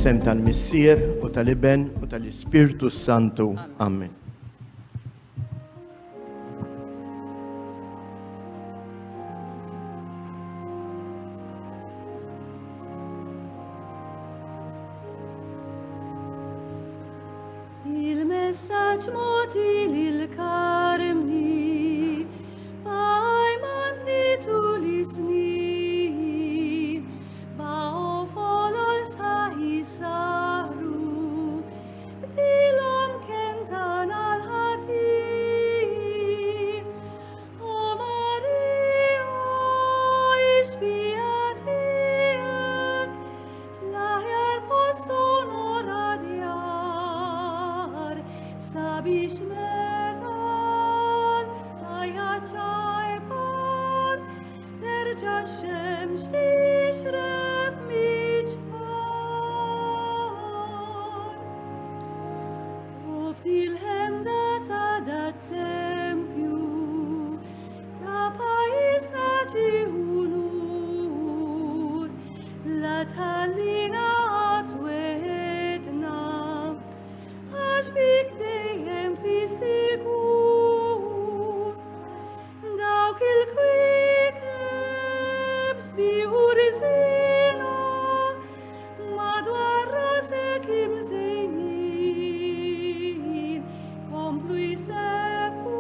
Fissem tal-Missier u tal-Iben u tal-Ispirtu Santu. Amen. Il-messaġġ moti lil-karmni, għajmannitu li snin, ba'u folol saħi saru, b'dilhom kentan għal-ħatin. O Marija, ixbija tiegħek, fl-aħjar post onora djar, sabiex metal ħajja ċajbar, terġa' x-xemx tixref miġbar. U f'dil-ħemda ta' dat-tempju ta' pajjiżna ġieħu nur, la tħallina għatwedna, għax bik dejjem fi sigur. Dawk il-kwikebs biħu riżina, madwar rasek imżejnin, komplu jisebbu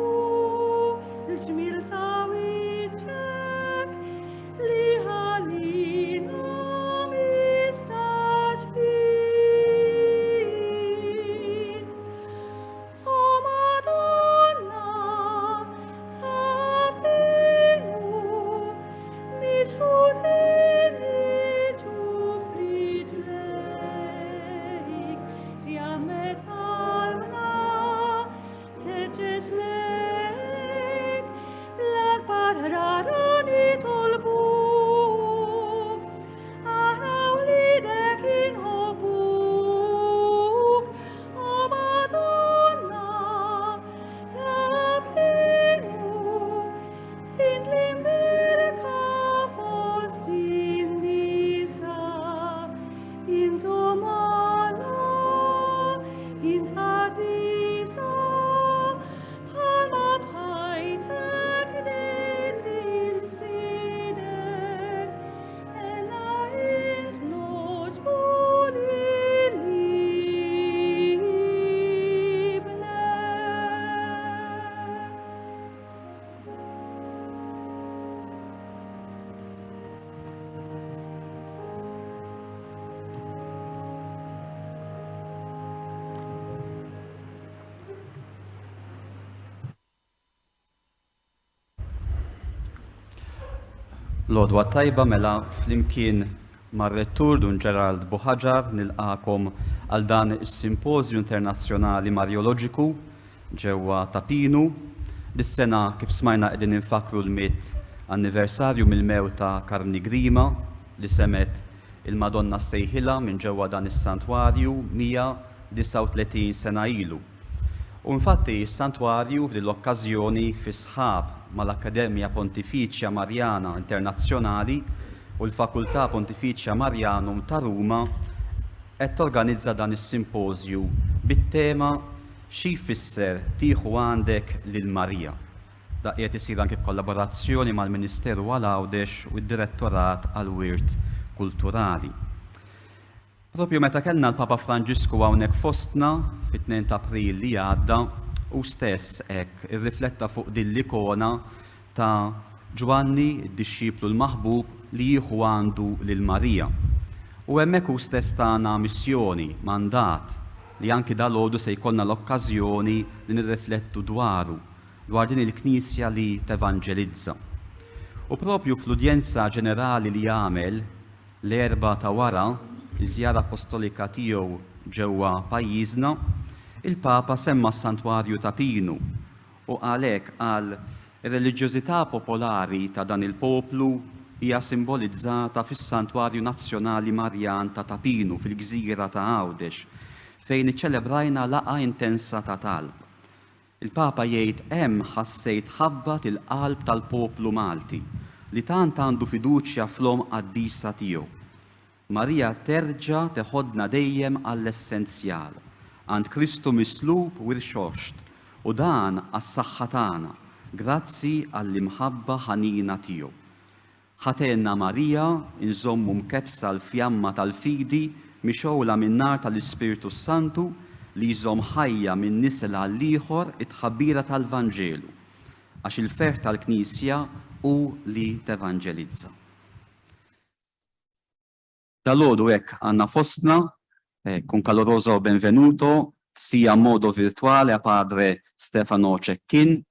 l-ġmil ta' wiċċek li ħallina mistaġbin. O Madonna, ta' binu, miġħudin liġu f'riġlejk, fjammet qalbna teġġeġ lejk, l-akbar ħrara nitolbuk, aħna wlidek inħobbuk. O Madonna, ta' binu, int li mbirka fost in-nisa, intom Alla, int ħabisa, bħalma bħajtek dit il-sidek, ella int noġbu lil-libnek. L-odwa tajba mela flimkien mar-rettur Dun Ġerald Buħaġar nilqakom għal dan is-Simpożju Internazzjonali Marjoloġiku ġewwa Tapinu. Dis-sena kif smajna qegħdin infakru l-100 anniversarju mill-mewt ta' Karmni Grima li semet il-Madonna Sejħila minn ġewwa dan is-santwarju 139 sena ilu. U infatti s-santwarju f'din l-okkażjoni fi sħab mal-Akkademja Pontifiċja Marjana Internazzjonali u l-Fakultà Pontifiċja Marjanum ta' Ruma qed torganizza dan is-simpożju bit-tema xi jfisser tieħu għandek lil Marija. Da qiegħed isir anke b'kollaborazzjoni mal-Ministeru għall-Għawdex u d-Direttorat għall-Wirt Kulturali. Propju meta kellna l-Papa Franġisku hawnhekk fostna fit-2 ta' April li għadda, u stess hekk irrifletta fuq din l-ikona ta' Ġwanni, id-dixxiplu l-maħbub li jieħu għandu lil Marija. U hemmhekk hu stess tagħna missjoni, mandat li anki dalgħodu se jkollna l-okkażjoni li nirriflettu dwar din il-Knisja li tevanġelizza. U propju fl-udjenza ġenerali li jagħmel l-erba ta' wara iż-żjara apostolika tiegħu ġewwa pajjiżna, il-Papa semma s-Santwarju ta' Pinu u għalhekk qal ir-reliġjożità popolari ta' dan il-poplu hija simbolizzata fis-Santwarju Nazzjonali Marjan ta' Tapinu fil-Gżira ta' Għawdex fejn iċċelebrajna laqgħa intensa ta' talb. Il-Papa jgħid hemm ħassejt ħabbat il-qalb tal-poplu Malti li tant għandu fiduċja fl-om qaddisa tiegħu. Marija terġa' teħodna dejjem għall-essenzjal, għand Kristu mislub u rxoxt, u dan għas-saħħa tagħna, grazzi għall-imħabba ħanina tiegħu. Ħatenna Marija inżommu mkebsa l-fjamma tal-fidi mixowla min-nar tal-Ispiritu Santu li jżomm ħajja minn nisel għall-ieħor it-tħabbira tal-Vanġelu, għax il-ferħ tal-Knisja u li tevanġelizza. Dal-għodu hekk għandna fostna, un caloroso benvenuto sia a modo virtuale a padre Stefano Cecchin,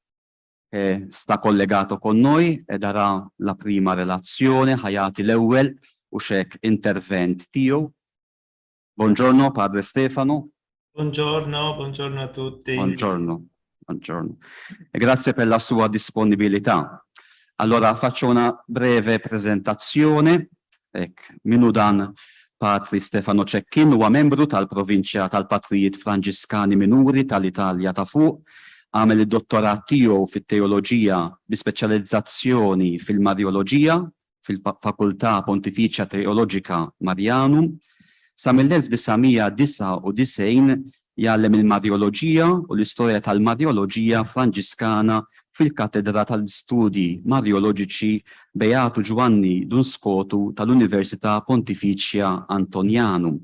sta collegato con noi e darà la prima relazione, ħajati l-ewwel u xek intervent tiegħu. Buongiorno padre Stefano. Buongiorno, buongiorno a tutti. Buongiorno, buongiorno. E grazie per la sua disponibilità. Allora faccio una breve presentazione. Minu dan Patri Stefano Cecchin huwa membru tal-Provinċja tal-Patrijiet Franġiskani Minuri tal-Italja ta' fuq, għamel id-dottorat tiegħu fit-teoloġija bi speċjalizzazzjoni fil-Marjoloġija fil-Fakultà Pontifiċja Teoloġika Marianum. Sa mill-1999 jgħallem il-Marjoloġija u l-istorja tal-Marjoloġija Franġiskana fil-Katedra tal-Studi Marjoloġiċi Beatu Giovanni Dunscotu tal-Università Pontificia Antonianum.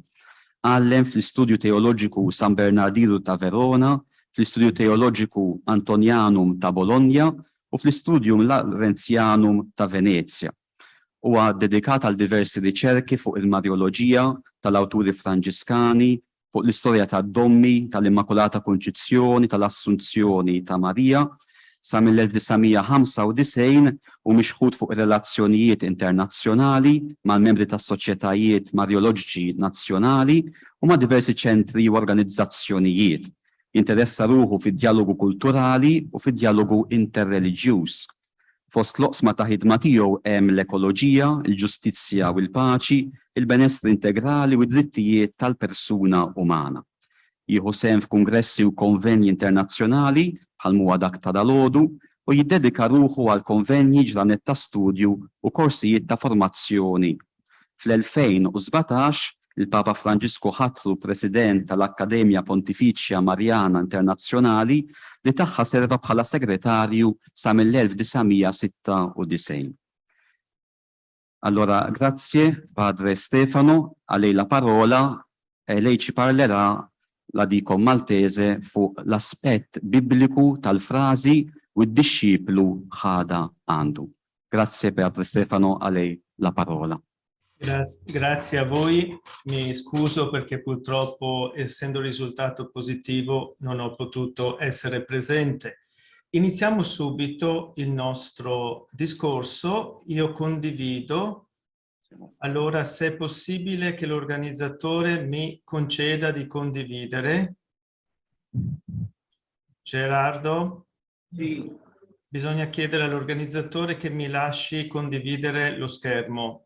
Għallem fl-Istudju Teoloġiku San Bernardino ta' Verona, fl-Istudju Teoloġiku Antonianum ta' Bologna u fl-Istudium Laurentianum ta' Venezia. Huwa dedikat għal diversi riċerki fuq il-Marjoloġija tal-awturi Franġiskani, fuq l-istorja tad-dommi, tal-Immakolata Konċizzjoni, tal-Assunzjoni ta' Marija, sa mill-1995 u mixħud fuq relazzjonijiet internazzjonali mal-membri tas soċjetajiet marjoloġiċi nazzjonali u ma' diversi ċentri u organizzazzjonijiet. Interessa ruħu fid-dialogu kulturali u fid-dialogu interreliġjuż. Fost l-oqsma ta' ħidma tiegħu hemm l-ekoloġija, il-ġustizzja u l-paċi, il-benessri integrali u d-drittijiet tal-persuna umana. Jieħu sehem f'kungressi u konvenji internazzjonali bħal huwa dak ta' dalodu u jiddedika ruħu għal konvenji ġranet ta' studju u korsijiet ta' formazzjoni. Fl-2017 il-Papa Franġisku ħatru President tal-Akkademja Pontificia Mariana Internazzjonali li tagħha serva bħala segretarju sa mill-1996. Allora, grazie Padre Stefano, a lei la parola e lei ci parlerà, la dico maltese, fuq l-aspett bibliku tal-frażi u d-disċiplu ħada għandu. Grazie Padre Stefano, a lei la parola. Grazie a voi, mi scuso perché purtroppo essendo risultato positivo non ho potuto essere presente. Iniziamo subito il nostro discorso, io condivido, allora se è possibile che l'organizzatore mi conceda di condividere. Gerardo? Sì. Bisogna chiedere all'organizzatore che mi lasci condividere lo schermo.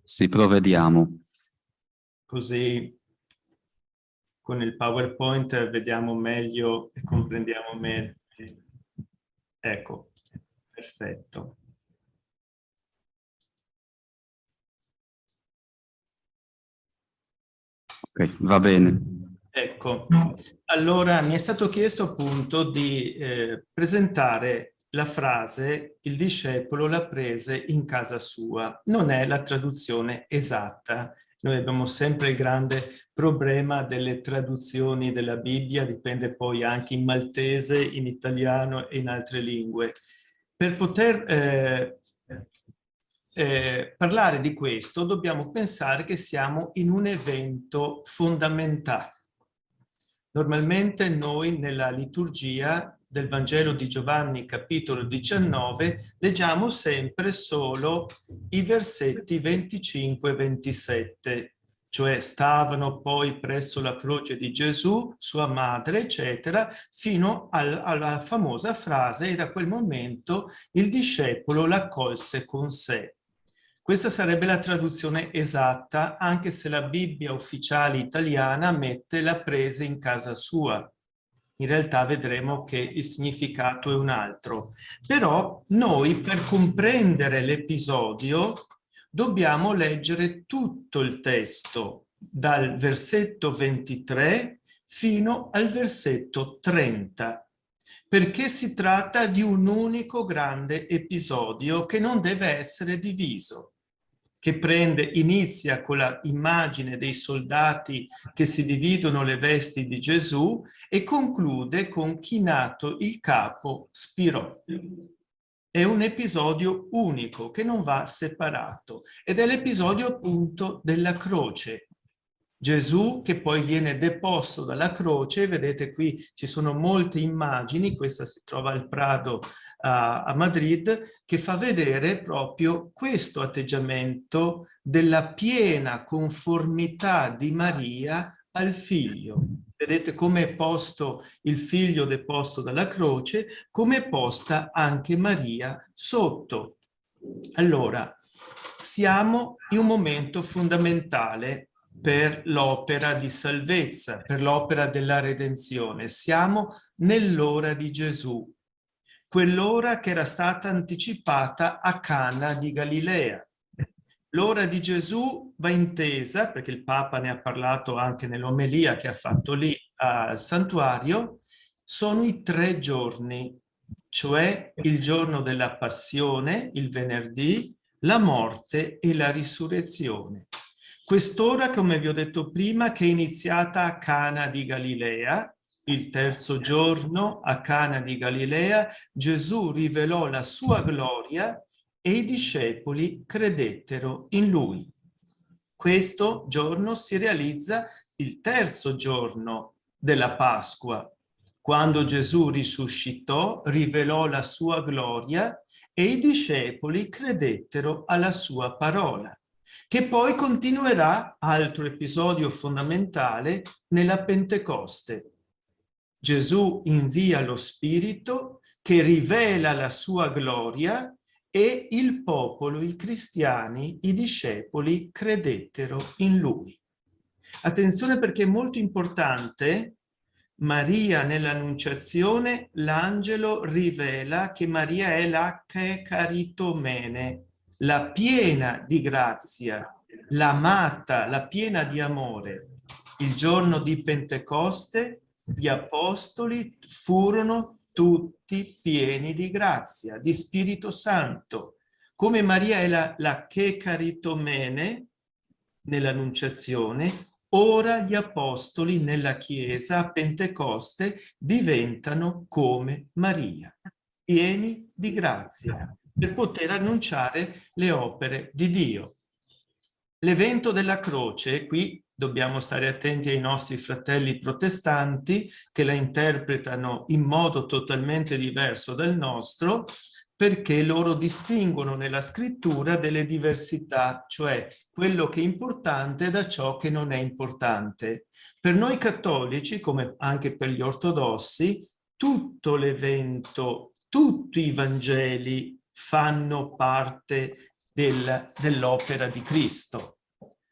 Sì, provvediamo. Così con il PowerPoint vediamo meglio e comprendiamo meglio. Ecco, perfetto. Ok, va bene. Ecco, allora mi è stato chiesto appunto di presentare la frase "il discepolo la prese in casa sua". Non è la traduzione esatta. Noi abbiamo sempre il grande problema delle traduzioni della Bibbia, dipende poi anche in maltese, in italiano e in altre lingue. Per poter parlare di questo dobbiamo pensare che siamo in un evento fondamentale. Normalmente noi nella liturgia del Vangelo di Giovanni capitolo 19 leggiamo sempre solo i versetti 25 e 27, cioè stavano poi presso la croce di Gesù, sua madre, eccetera, fino alla famosa frase "e da quel momento il discepolo l'accolse con sé". Questa sarebbe la traduzione esatta, anche se la Bibbia ufficiale italiana mette "la prese in casa sua". in realtà vedremo che il significato è un altro. Però noi, per comprendere l'episodio, dobbiamo leggere tutto il testo, dal versetto 23 fino al versetto 30, perché si tratta di un unico grande episodio che non deve essere diviso, che inizia con la immagine dei soldati che si dividono le vesti di Gesù e conclude con chinato il capo Spirò. È un episodio unico che non va separato ed è l'episodio appunto della croce. Gesù che poi viene deposto dalla croce, vedete qui ci sono molte immagini, questa si trova al Prado a Madrid, che fa vedere proprio questo atteggiamento della piena conformità di Maria al figlio. Vedete come è posto il figlio deposto dalla croce, come è posta anche Maria sotto. Allora, siamo in un momento fondamentale per l'opera di salvezza, per l'opera della redenzione. Siamo nell'ora di Gesù, quell'ora che era stata anticipata a Cana di Galilea. L'ora di Gesù va intesa, perché il Papa ne ha parlato anche nell'omelia che ha fatto lì al santuario, sono i 3 giorni, cioè il giorno della passione, il venerdì, la morte e la risurrezione. Quest'ora, come vi ho detto prima, che è iniziata a Cana di Galilea, il 3° giorno a Cana di Galilea, Gesù rivelò la sua gloria e i discepoli credettero in lui. Questo giorno si realizza il 3° giorno della Pasqua, quando Gesù risuscitò, rivelò la sua gloria e i discepoli credettero alla sua parola, che poi continuerà, altro episodio fondamentale, nella Pentecoste. Gesù invia lo Spirito che rivela la sua gloria e il popolo, i cristiani, i discepoli credettero in lui. Attenzione perché è molto importante, Maria nell'Annunciazione, l'angelo rivela che Maria è la Charitomene, la piena di grazia, l'amata, la piena di amore. Il giorno di Pentecoste gli apostoli furono tutti pieni di grazia, di Spirito Santo. Come Maria è la Charitomene nell'Annunciazione, ora gli apostoli nella Chiesa a Pentecoste diventano come Maria, pieni di grazia, per poter annunciare le opere di Dio. L'evento della croce, qui dobbiamo stare attenti ai nostri fratelli protestanti che la interpretano in modo totalmente diverso dal nostro, perché loro distinguono nella scrittura delle diversità, cioè quello che è importante da ciò che non è importante. Per noi cattolici, come anche per gli ortodossi, tutto l'evento, tutti i Vangeli fanno parte dell'opera di Cristo.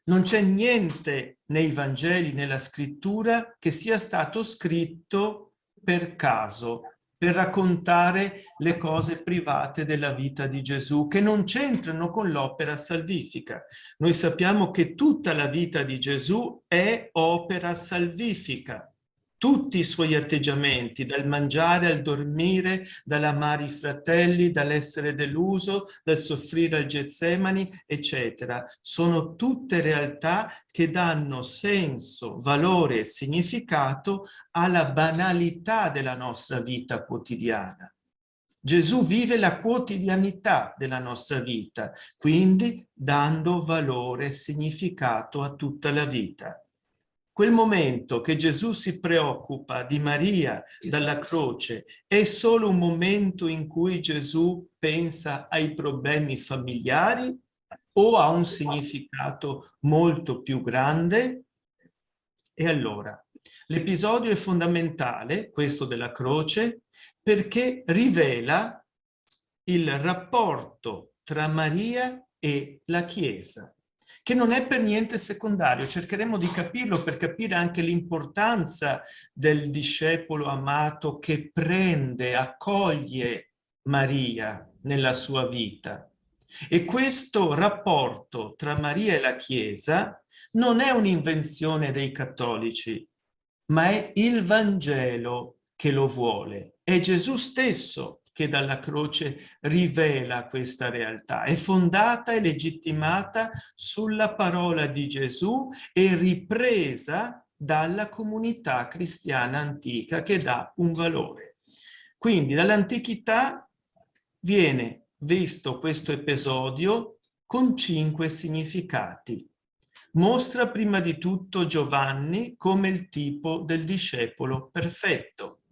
Non c'è niente nei Vangeli, nella scrittura, che sia stato scritto per caso, per raccontare le cose private della vita di Gesù, che non c'entrano con l'opera salvifica. Noi sappiamo che tutta la vita di Gesù è opera salvifica. Tutti i suoi atteggiamenti, dal mangiare al dormire, dall'amare i fratelli, dall'essere deluso, dal soffrire al Getsemani, eccetera, sono tutte realtà che danno senso, valore e significato alla banalità della nostra vita quotidiana. Gesù vive la quotidianità della nostra vita, quindi dando valore e significato a tutta la vita. Quel momento che Gesù si preoccupa di Maria dalla croce è solo un momento in cui Gesù pensa ai problemi familiari o ha un significato molto più grande? E allora, l'episodio è fondamentale, questo della croce, perché rivela il rapporto tra Maria e la Chiesa. che non è per niente secondario. Cercheremo di capirlo per capire anche l'importanza del discepolo amato che prende, accoglie Maria nella sua vita. E questo rapporto tra Maria e la Chiesa non è un'invenzione dei cattolici, ma è il Vangelo che lo vuole. È Gesù stesso che dalla croce rivela questa realtà. È fondata e legittimata sulla parola di Gesù e ripresa dalla comunità cristiana antica che dà un valore. Quindi dall'antichità viene visto questo episodio con 5 significati. Mostra prima di tutto Giovanni come il tipo del discepolo perfetto.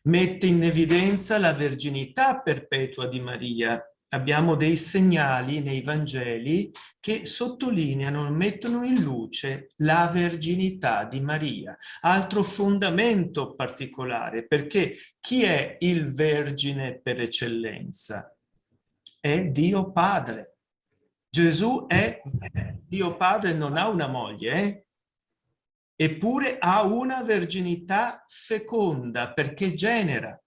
Mette in evidenza la verginità perpetua di Maria. Abbiamo dei segnali nei Vangeli che sottolineano, mettono in luce la verginità di Maria. Altro fondamento particolare, perché chi è il vergine per eccellenza? È Dio Padre. Gesù è Dio Padre, non ha una moglie, eppure ha una verginità feconda perché genera.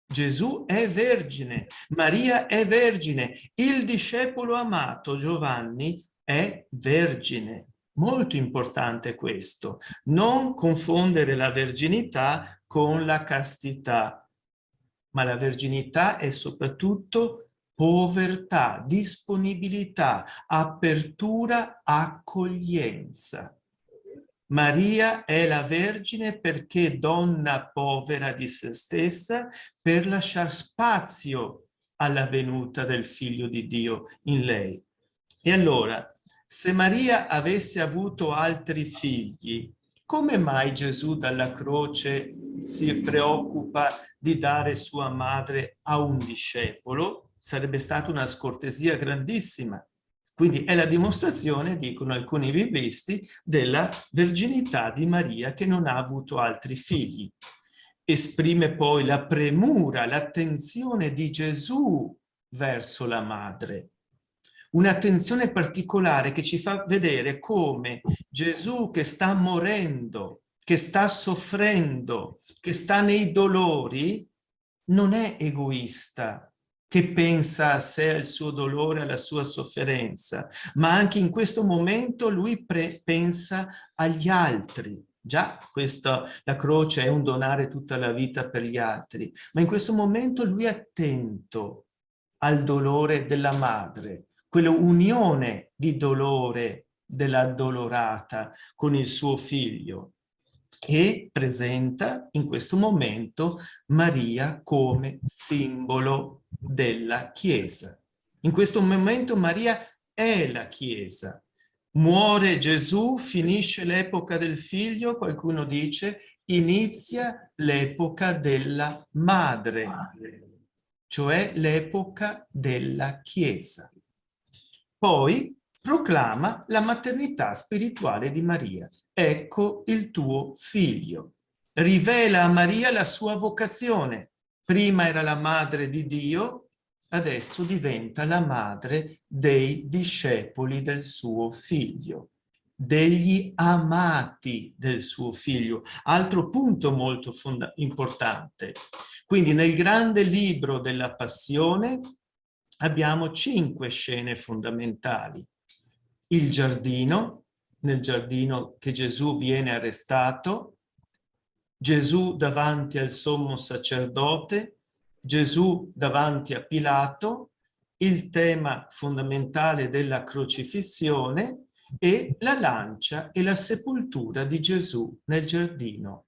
Gesù è vergine, Maria è vergine, il discepolo amato Giovanni è vergine. Molto importante questo, non confondere la verginità con la castità, ma la verginità è soprattutto povertà, disponibilità, apertura, accoglienza. Maria è la Vergine perché donna povera di se stessa per lasciare spazio alla venuta del Figlio di Dio in lei. E allora, se Maria avesse avuto altri figli, come mai Gesù dalla croce si preoccupa di dare sua madre a un discepolo? Sarebbe stata una scortesia grandissima. Quindi è la dimostrazione, dicono alcuni biblisti, della verginità di Maria che non ha avuto altri figli. Esprime poi la premura, l'attenzione di Gesù verso la madre. Un'attenzione particolare che ci fa vedere come Gesù che sta morendo, che sta soffrendo, che sta nei dolori, non è egoista, che pensa a sé, al suo dolore, alla sua sofferenza, ma anche in questo momento lui pensa agli altri. Già, la croce è un donare tutta la vita per gli altri, ma in questo momento lui è attento al dolore della madre, quella unione di dolore dell'addolorata con il suo figlio, e presenta in questo momento Maria come simbolo della Chiesa. In questo momento Maria è la Chiesa. Muore Gesù, finisce l'epoca del figlio, qualcuno dice, inizia l'epoca della madre, cioè l'epoca della Chiesa. Poi proclama la maternità spirituale di Maria. Ecco il tuo figlio. Rivela a Maria la sua vocazione. Prima era la madre di Dio, adesso diventa la madre dei discepoli del suo figlio, degli amati del suo figlio. Altro punto molto importante. Quindi nel grande libro della Passione abbiamo 5 scene fondamentali. Il giardino, nel giardino che Gesù viene arrestato, Gesù davanti al sommo sacerdote, Gesù davanti a Pilato, il tema fondamentale della crocifissione e la lancia e la sepoltura di Gesù nel giardino.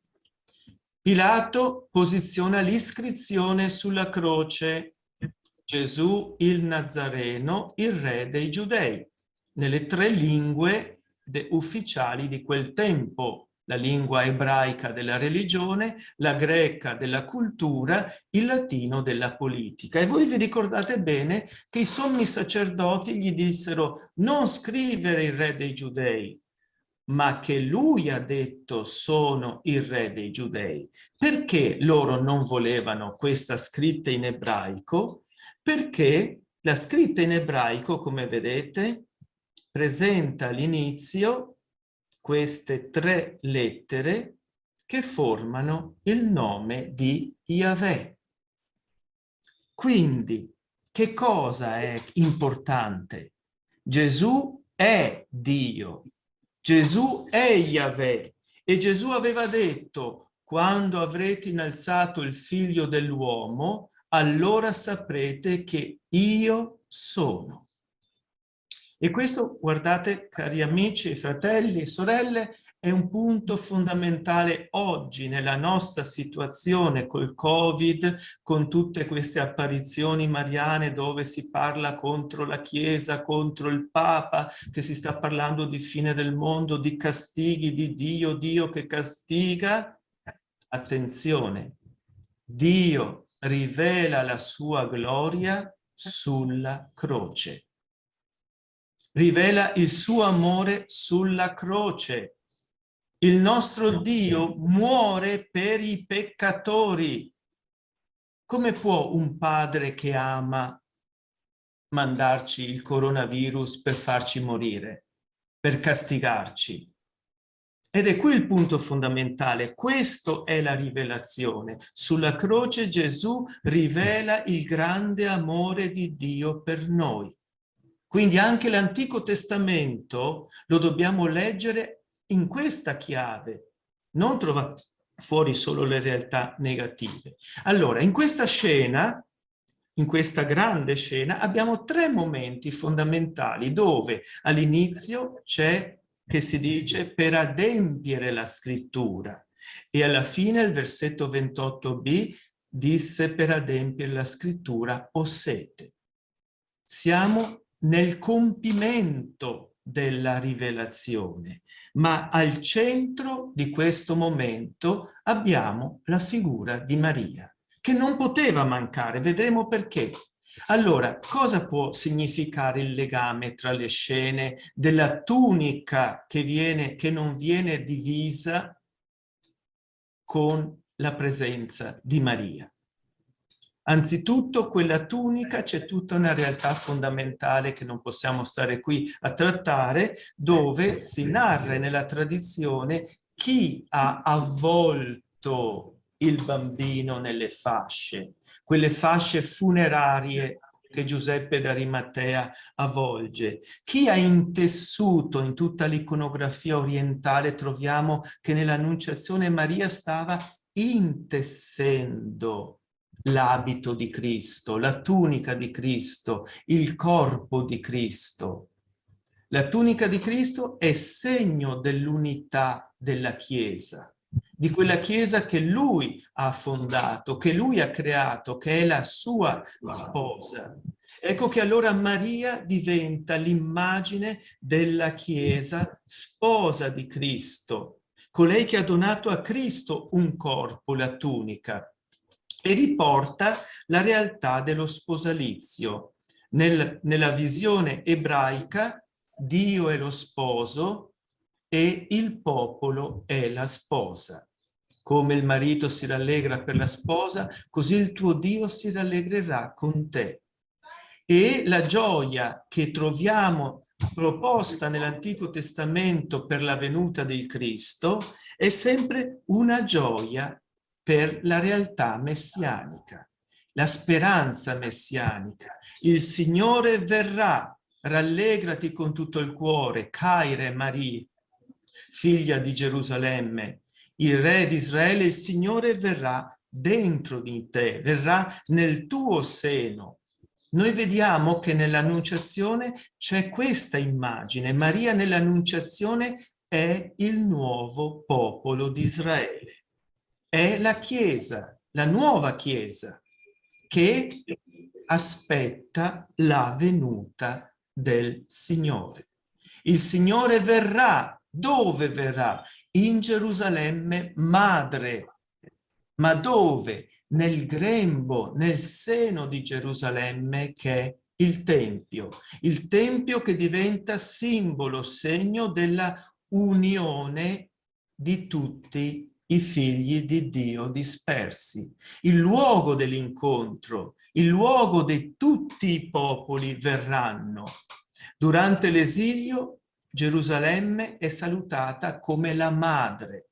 Pilato posiziona l'iscrizione sulla croce: Gesù il Nazareno, il re dei Giudei, nelle 3 lingue ufficiali di quel tempo: la lingua ebraica della religione, la greca della cultura, il latino della politica. E voi vi ricordate bene che i sommi sacerdoti gli dissero: non scrivere il re dei Giudei, ma che lui ha detto sono il re dei Giudei. Perché loro non volevano questa scritta in ebraico? Perché la scritta in ebraico, come vedete, presenta all'inizio queste 3 lettere che formano il nome di Yahweh. Quindi, che cosa è importante? Gesù è Dio, Gesù è Yahweh, e Gesù aveva detto: quando avrete innalzato il figlio dell'uomo, allora saprete che io sono. E questo, guardate, cari amici, fratelli e sorelle, è un punto fondamentale oggi nella nostra situazione col Covid, con tutte queste apparizioni mariane dove si parla contro la Chiesa, contro il Papa, che si sta parlando di fine del mondo, di castighi di Dio, Dio che castiga. Attenzione, Dio rivela la sua gloria sulla croce. Rivela il suo amore sulla croce. Il nostro Dio muore per i peccatori. Come può un padre che ama mandarci il coronavirus per farci morire, per castigarci? Ed è qui il punto fondamentale. Questo è la rivelazione. Sulla croce Gesù rivela il grande amore di Dio per noi. Quindi anche l'Antico Testamento lo dobbiamo leggere in questa chiave, non trovare fuori solo le realtà negative. Allora, in questa scena, in questa grande scena, abbiamo 3 momenti fondamentali dove all'inizio c'è, che si dice, per adempiere la scrittura, e alla fine il versetto 28b disse: per adempiere la scrittura ossete. Siamo nel compimento della rivelazione, ma al centro di questo momento abbiamo la figura di Maria, che non poteva mancare, vedremo perché. Allora, cosa può significare il legame tra le scene della tunica che non viene divisa con la presenza di Maria? Anzitutto, quella tunica, c'è tutta una realtà fondamentale che non possiamo stare qui a trattare, dove si narra nella tradizione chi ha avvolto il bambino nelle fasce, quelle fasce funerarie che Giuseppe d'Arimatea avvolge. Chi ha intessuto in tutta l'iconografia orientale, troviamo che nell'Annunciazione Maria stava intessendo l'abito di Cristo, la tunica di Cristo, il corpo di Cristo. La tunica di Cristo è segno dell'unità della Chiesa, di quella Chiesa che Lui ha fondato, che Lui ha creato, che è la sua sposa. Ecco che allora Maria diventa l'immagine della Chiesa, sposa di Cristo, colei che ha donato a Cristo un corpo, la tunica, e riporta la realtà dello sposalizio. Nella visione ebraica, Dio è lo sposo e il popolo è la sposa. Come il marito si rallegra per la sposa, così il tuo Dio si rallegrerà con te. E la gioia che troviamo proposta nell'Antico Testamento per la venuta del Cristo è sempre una gioia per la realtà messianica, la speranza messianica. Il Signore verrà, rallegrati con tutto il cuore, Caire Maria, figlia di Gerusalemme, il Re di Israele, il Signore verrà dentro di te, verrà nel tuo seno. Noi vediamo che nell'Annunciazione c'è questa immagine. Maria nell'Annunciazione è il nuovo popolo di Israele. È la Chiesa, la nuova Chiesa, che aspetta la venuta del Signore. Il Signore verrà. Dove verrà? In Gerusalemme madre. Ma dove? Nel grembo, nel seno di Gerusalemme, che è il Tempio che diventa simbolo, segno della unione di tutti i figli di Dio dispersi, il luogo dell'incontro, il luogo di tutti i popoli verranno. Durante l'esilio, Gerusalemme è salutata come la madre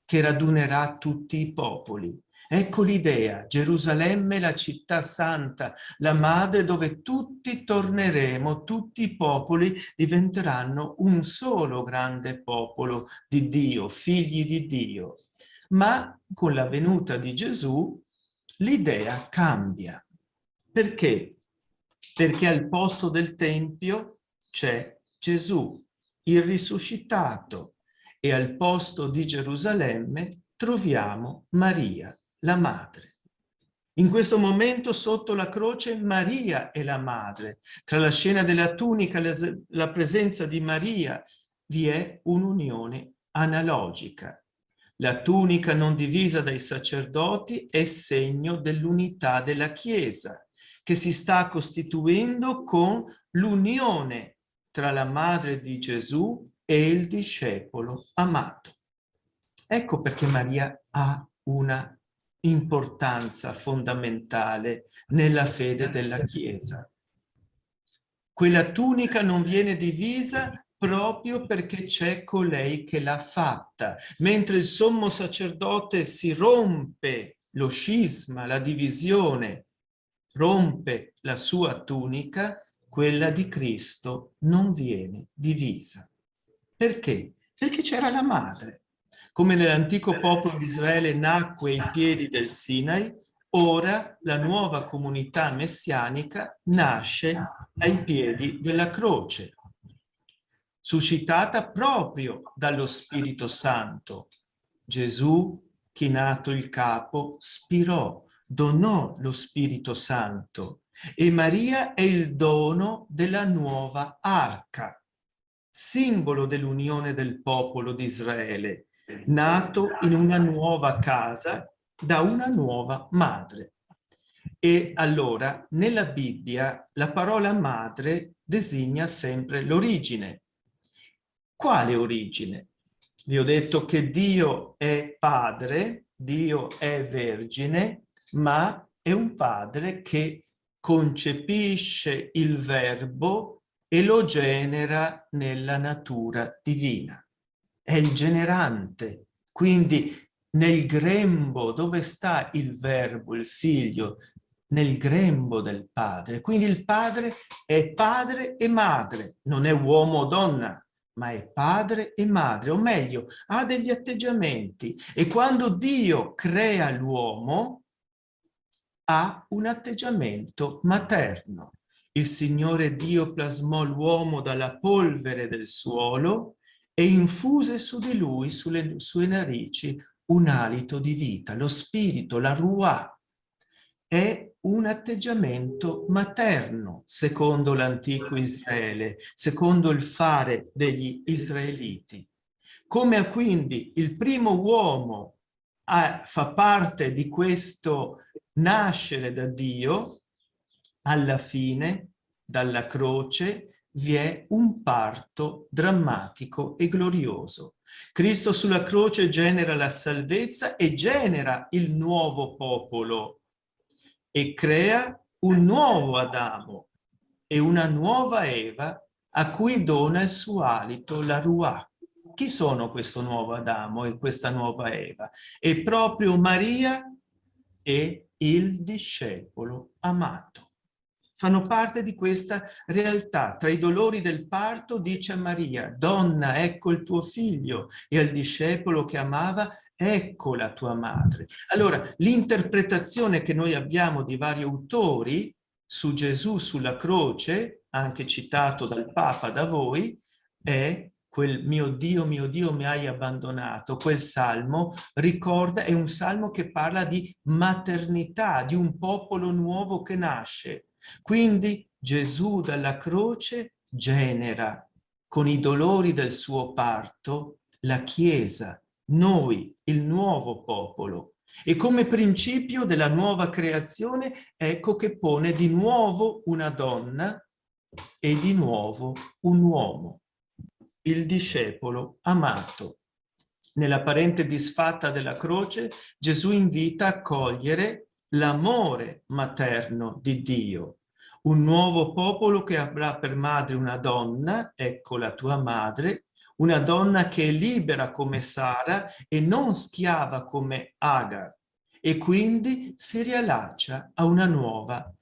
che radunerà tutti i popoli. Ecco l'idea, Gerusalemme la città santa, la madre dove tutti torneremo, tutti i popoli diventeranno un solo grande popolo di Dio, figli di Dio. Ma con la venuta di Gesù l'idea cambia. Perché? Perché al posto del Tempio c'è Gesù, il risuscitato, e al posto di Gerusalemme troviamo Maria, la madre. In questo momento sotto la croce Maria è la madre. Tra la scena della tunica e la presenza di Maria vi è un'unione analogica. La tunica non divisa dai sacerdoti è segno dell'unità della Chiesa, che si sta costituendo con l'unione tra la madre di Gesù e il discepolo amato. Ecco perché Maria ha una importanza fondamentale nella fede della Chiesa. Quella tunica non viene divisa proprio perché c'è colei che l'ha fatta. Mentre il sommo sacerdote si rompe lo scisma, la divisione, rompe la sua tunica, quella di Cristo non viene divisa. Perché? Perché c'era la madre. Come nell'antico popolo di Israele nacque ai piedi del Sinai, ora la nuova comunità messianica nasce ai piedi della croce, suscitata proprio dallo Spirito Santo. Gesù, chinato il capo, spirò, donò lo Spirito Santo, e Maria è il dono della nuova arca, simbolo dell'unione del popolo di Israele, nato in una nuova casa da una nuova madre. E allora nella Bibbia la parola madre designa sempre l'origine. Quale origine? Vi ho detto che Dio è padre, Dio è vergine, ma è un padre che concepisce il verbo e lo genera nella natura divina. È il generante. Quindi nel grembo, dove sta il verbo, il figlio? Nel grembo del padre. Quindi il padre è padre e madre, non è uomo o donna, ma è padre e madre, o meglio, ha degli atteggiamenti. E quando Dio crea l'uomo, ha un atteggiamento materno. Il Signore Dio plasmò l'uomo dalla polvere del suolo e infuse su di lui, sulle sue narici, un alito di vita. Lo spirito, la ruah, è un atteggiamento materno, secondo l'antico Israele, secondo il fare degli israeliti. Come quindi il primo uomo fa parte di questo nascere da Dio, alla fine, dalla croce, vi è un parto drammatico e glorioso. Cristo sulla croce genera la salvezza e genera il nuovo popolo e crea un nuovo Adamo e una nuova Eva a cui dona il suo alito, la ruah. Chi sono questo nuovo Adamo e questa nuova Eva? È proprio Maria e il discepolo amato. Fanno parte di questa realtà. Tra i dolori del parto dice a Maria: donna, ecco il tuo figlio, e al discepolo che amava: ecco la tua madre. Allora, l'interpretazione che noi abbiamo di vari autori su Gesù sulla croce, anche citato dal Papa da voi, è quel mio Dio, mi hai abbandonato. Quel salmo ricorda, è un salmo che parla di maternità, di un popolo nuovo che nasce. Quindi Gesù dalla croce genera, con i dolori del suo parto, la Chiesa, noi, il nuovo popolo. E come principio della nuova creazione, ecco che pone di nuovo una donna e di nuovo un uomo, il discepolo amato. Nella parente disfatta della croce, Gesù invita a cogliere l'amore materno di Dio, Un nuovo popolo che avrà per madre una donna, ecco la tua madre, una donna che è libera come Sara e non schiava come Agar, e quindi si riallaccia a una nuova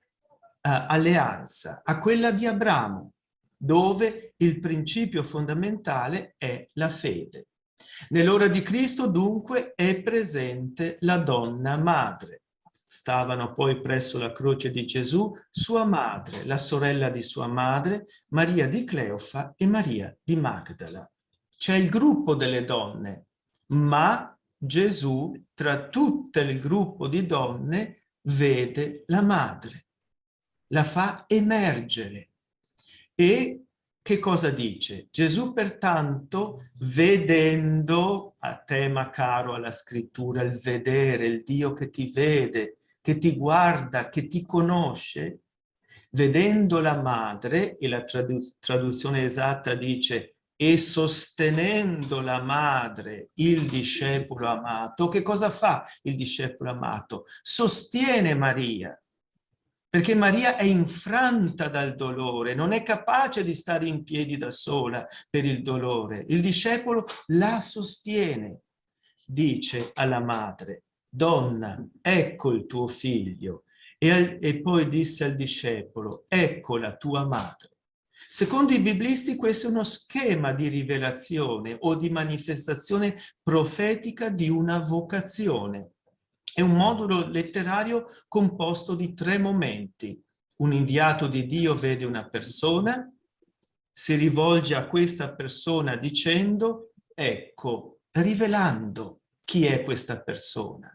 alleanza, a quella di Abramo, dove il principio fondamentale è la fede. Nell'ora di Cristo, dunque, è presente la donna madre. Stavano poi presso la croce di Gesù sua madre, la sorella di sua madre, Maria di Cleofa e Maria di Magdala. C'è il gruppo delle donne, ma Gesù, tra tutto il gruppo di donne, vede la madre, la fa emergere. E che cosa dice? Gesù pertanto, vedendo, a tema caro alla scrittura, il vedere, il Dio che ti vede, che ti guarda, che ti conosce, vedendo la madre, e la traduzione esatta dice, e sostenendo la madre, il discepolo amato, che cosa fa il discepolo amato? Sostiene Maria, perché Maria è infranta dal dolore, non è capace di stare in piedi da sola per il dolore. Il discepolo la sostiene, dice alla madre, donna, ecco il tuo figlio. E poi disse al discepolo, ecco la tua madre. Secondo i biblisti questo è uno schema di rivelazione o di manifestazione profetica di una vocazione. È un modulo letterario composto di 3 momenti. Un inviato di Dio vede una persona, si rivolge a questa persona dicendo, ecco, rivelando chi è questa persona.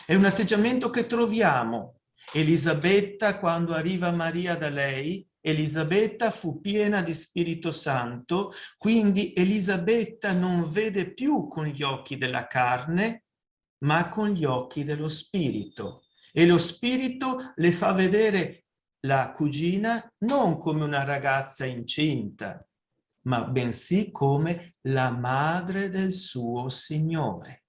È un atteggiamento che troviamo. Elisabetta, quando arriva Maria da lei, Elisabetta fu piena di Spirito Santo, quindi Elisabetta non vede più con gli occhi della carne, ma con gli occhi dello Spirito. E lo Spirito le fa vedere la cugina non come una ragazza incinta, ma bensì come la madre del suo Signore.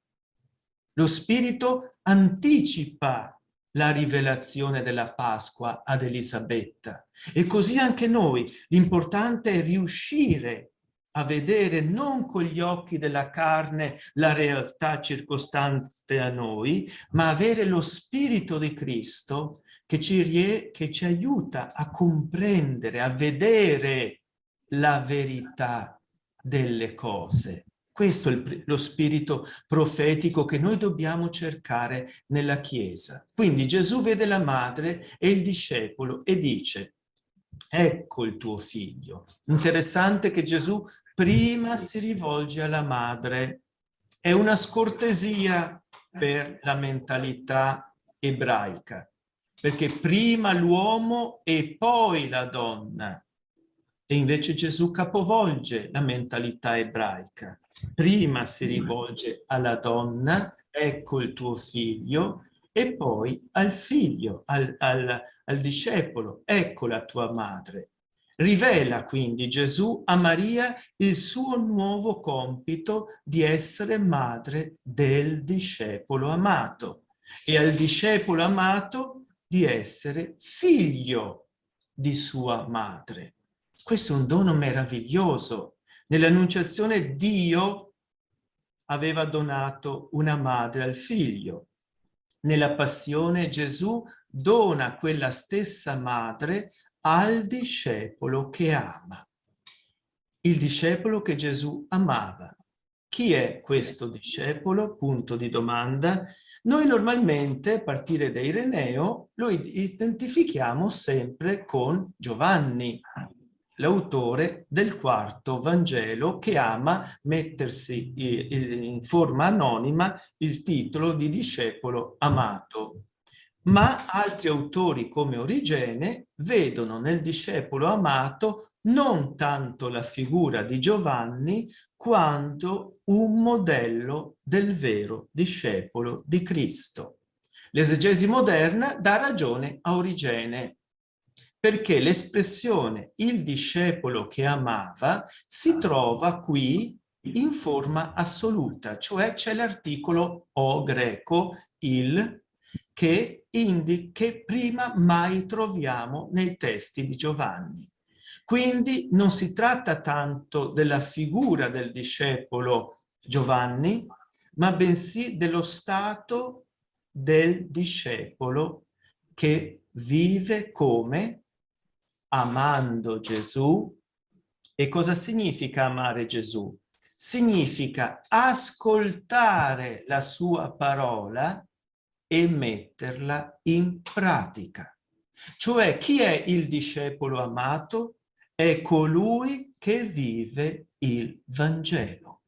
Lo Spirito anticipa la rivelazione della Pasqua ad Elisabetta. E così anche noi. L'importante è riuscire a vedere non con gli occhi della carne la realtà circostante a noi, ma avere lo Spirito di Cristo che ci aiuta a comprendere, a vedere la verità delle cose. Questo è lo spirito profetico che noi dobbiamo cercare nella Chiesa. Quindi Gesù vede la madre e il discepolo e dice, ecco il tuo figlio. Interessante che Gesù prima si rivolge alla madre. È una scortesia per la mentalità ebraica, perché prima l'uomo e poi la donna. E invece Gesù capovolge la mentalità ebraica. Prima si rivolge alla donna, ecco il tuo figlio, e poi al figlio, al discepolo, ecco la tua madre. Rivela quindi Gesù a Maria il suo nuovo compito di essere madre del discepolo amato e al discepolo amato di essere figlio di sua madre. Questo è un dono meraviglioso. Nell'Annunciazione Dio aveva donato una madre al figlio. Nella Passione Gesù dona quella stessa madre al discepolo che ama. Il discepolo che Gesù amava. Chi è questo discepolo? Punto di domanda. Noi normalmente, a partire da Ireneo, lo identifichiamo sempre con Giovanni, l'autore del 4° Vangelo, che ama mettersi in forma anonima il titolo di discepolo amato. Ma altri autori come Origene vedono nel discepolo amato non tanto la figura di Giovanni quanto un modello del vero discepolo di Cristo. L'esegesi moderna dà ragione a Origene, perché l'espressione il discepolo che amava si trova qui in forma assoluta, cioè c'è l'articolo o greco il che prima mai troviamo nei testi di Giovanni. Quindi non si tratta tanto della figura del discepolo Giovanni, ma bensì dello stato del discepolo che vive come amando Gesù. E cosa significa amare Gesù? Significa ascoltare la sua parola e metterla in pratica. Cioè, chi è il discepolo amato? È colui che vive il Vangelo.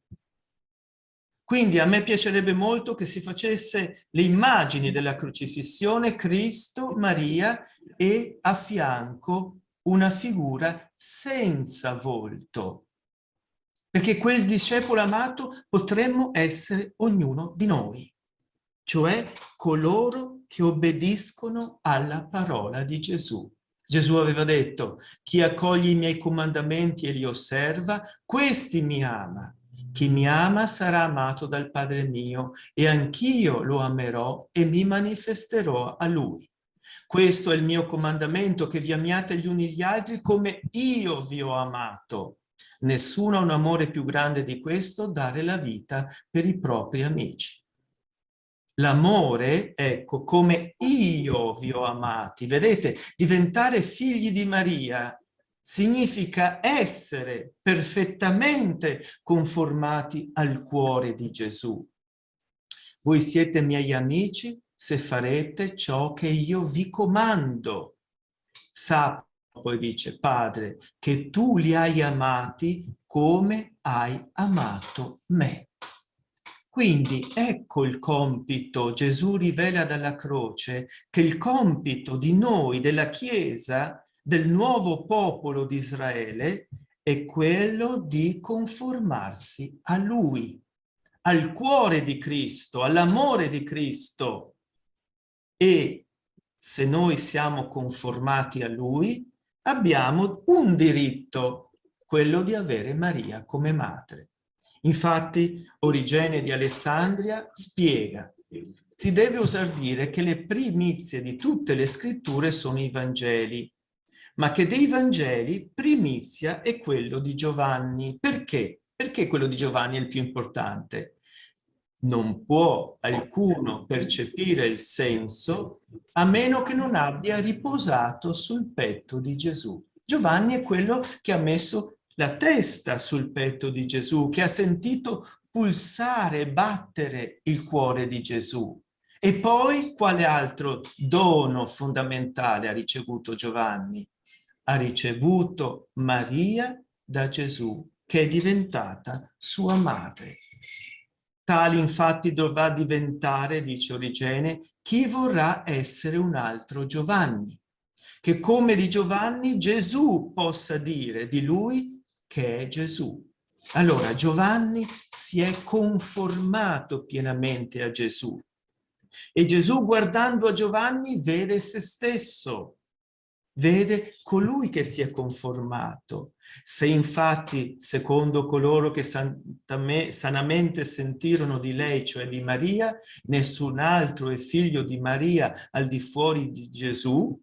Quindi a me piacerebbe molto che si facesse le immagini della crocifissione, Cristo, Maria e a fianco una figura senza volto. Perché quel discepolo amato potremmo essere ognuno di noi, cioè coloro che obbediscono alla parola di Gesù. Gesù aveva detto: chi accoglie i miei comandamenti e li osserva, questi mi ama. Chi mi ama sarà amato dal Padre mio, e anch'io lo amerò e mi manifesterò a lui. Questo è il mio comandamento, che vi amiate gli uni gli altri come io vi ho amato. Nessuno ha un amore più grande di questo, dare la vita per i propri amici. L'amore, ecco, come io vi ho amati. Vedete, diventare figli di Maria significa essere perfettamente conformati al cuore di Gesù. Voi siete miei amici se farete ciò che io vi comando. Sappi, poi dice, Padre, che tu li hai amati come hai amato me. Quindi ecco il compito, Gesù rivela dalla croce che il compito di noi, della Chiesa, del nuovo popolo di Israele, è quello di conformarsi a Lui, al cuore di Cristo, all'amore di Cristo. E se noi siamo conformati a Lui, abbiamo un diritto, quello di avere Maria come madre. Infatti, Origene di Alessandria spiega: si deve osar dire che le primizie di tutte le scritture sono i Vangeli, ma che dei Vangeli primizia è quello di Giovanni. Perché? Perché quello di Giovanni è il più importante? Non può alcuno percepire il senso a meno che non abbia riposato sul petto di Gesù. Giovanni è quello che ha messo la testa sul petto di Gesù, che ha sentito pulsare, battere il cuore di Gesù. E poi quale altro dono fondamentale ha ricevuto Giovanni? Ha ricevuto Maria da Gesù, che è diventata sua madre. Tale infatti dovrà diventare, dice Origene, chi vorrà essere un altro Giovanni, che come di Giovanni Gesù possa dire di lui che è Gesù. Allora Giovanni si è conformato pienamente a Gesù e Gesù, guardando a Giovanni, vede se stesso, vede colui che si è conformato. Se infatti, secondo coloro che sanamente sentirono di lei, cioè di Maria, nessun altro è figlio di Maria al di fuori di Gesù,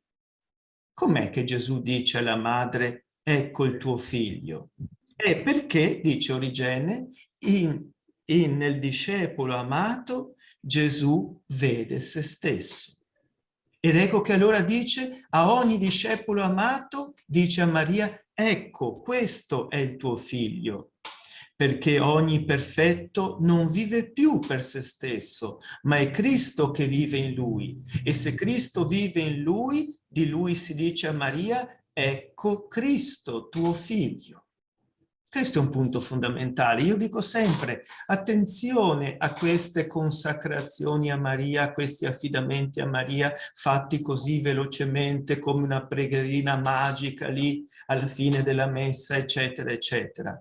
com'è che Gesù dice alla madre: ecco il tuo figlio? È perché, dice Origene, nel discepolo amato Gesù vede se stesso. Ed ecco che allora dice a ogni discepolo amato, dice a Maria: ecco, questo è il tuo figlio. Perché ogni perfetto non vive più per se stesso, ma è Cristo che vive in lui. E se Cristo vive in lui, di lui si dice a Maria: ecco Cristo, tuo figlio. Questo è un punto fondamentale. Io dico sempre, attenzione a queste consacrazioni a Maria, a questi affidamenti a Maria fatti così velocemente come una pregherina magica lì alla fine della messa, eccetera, eccetera.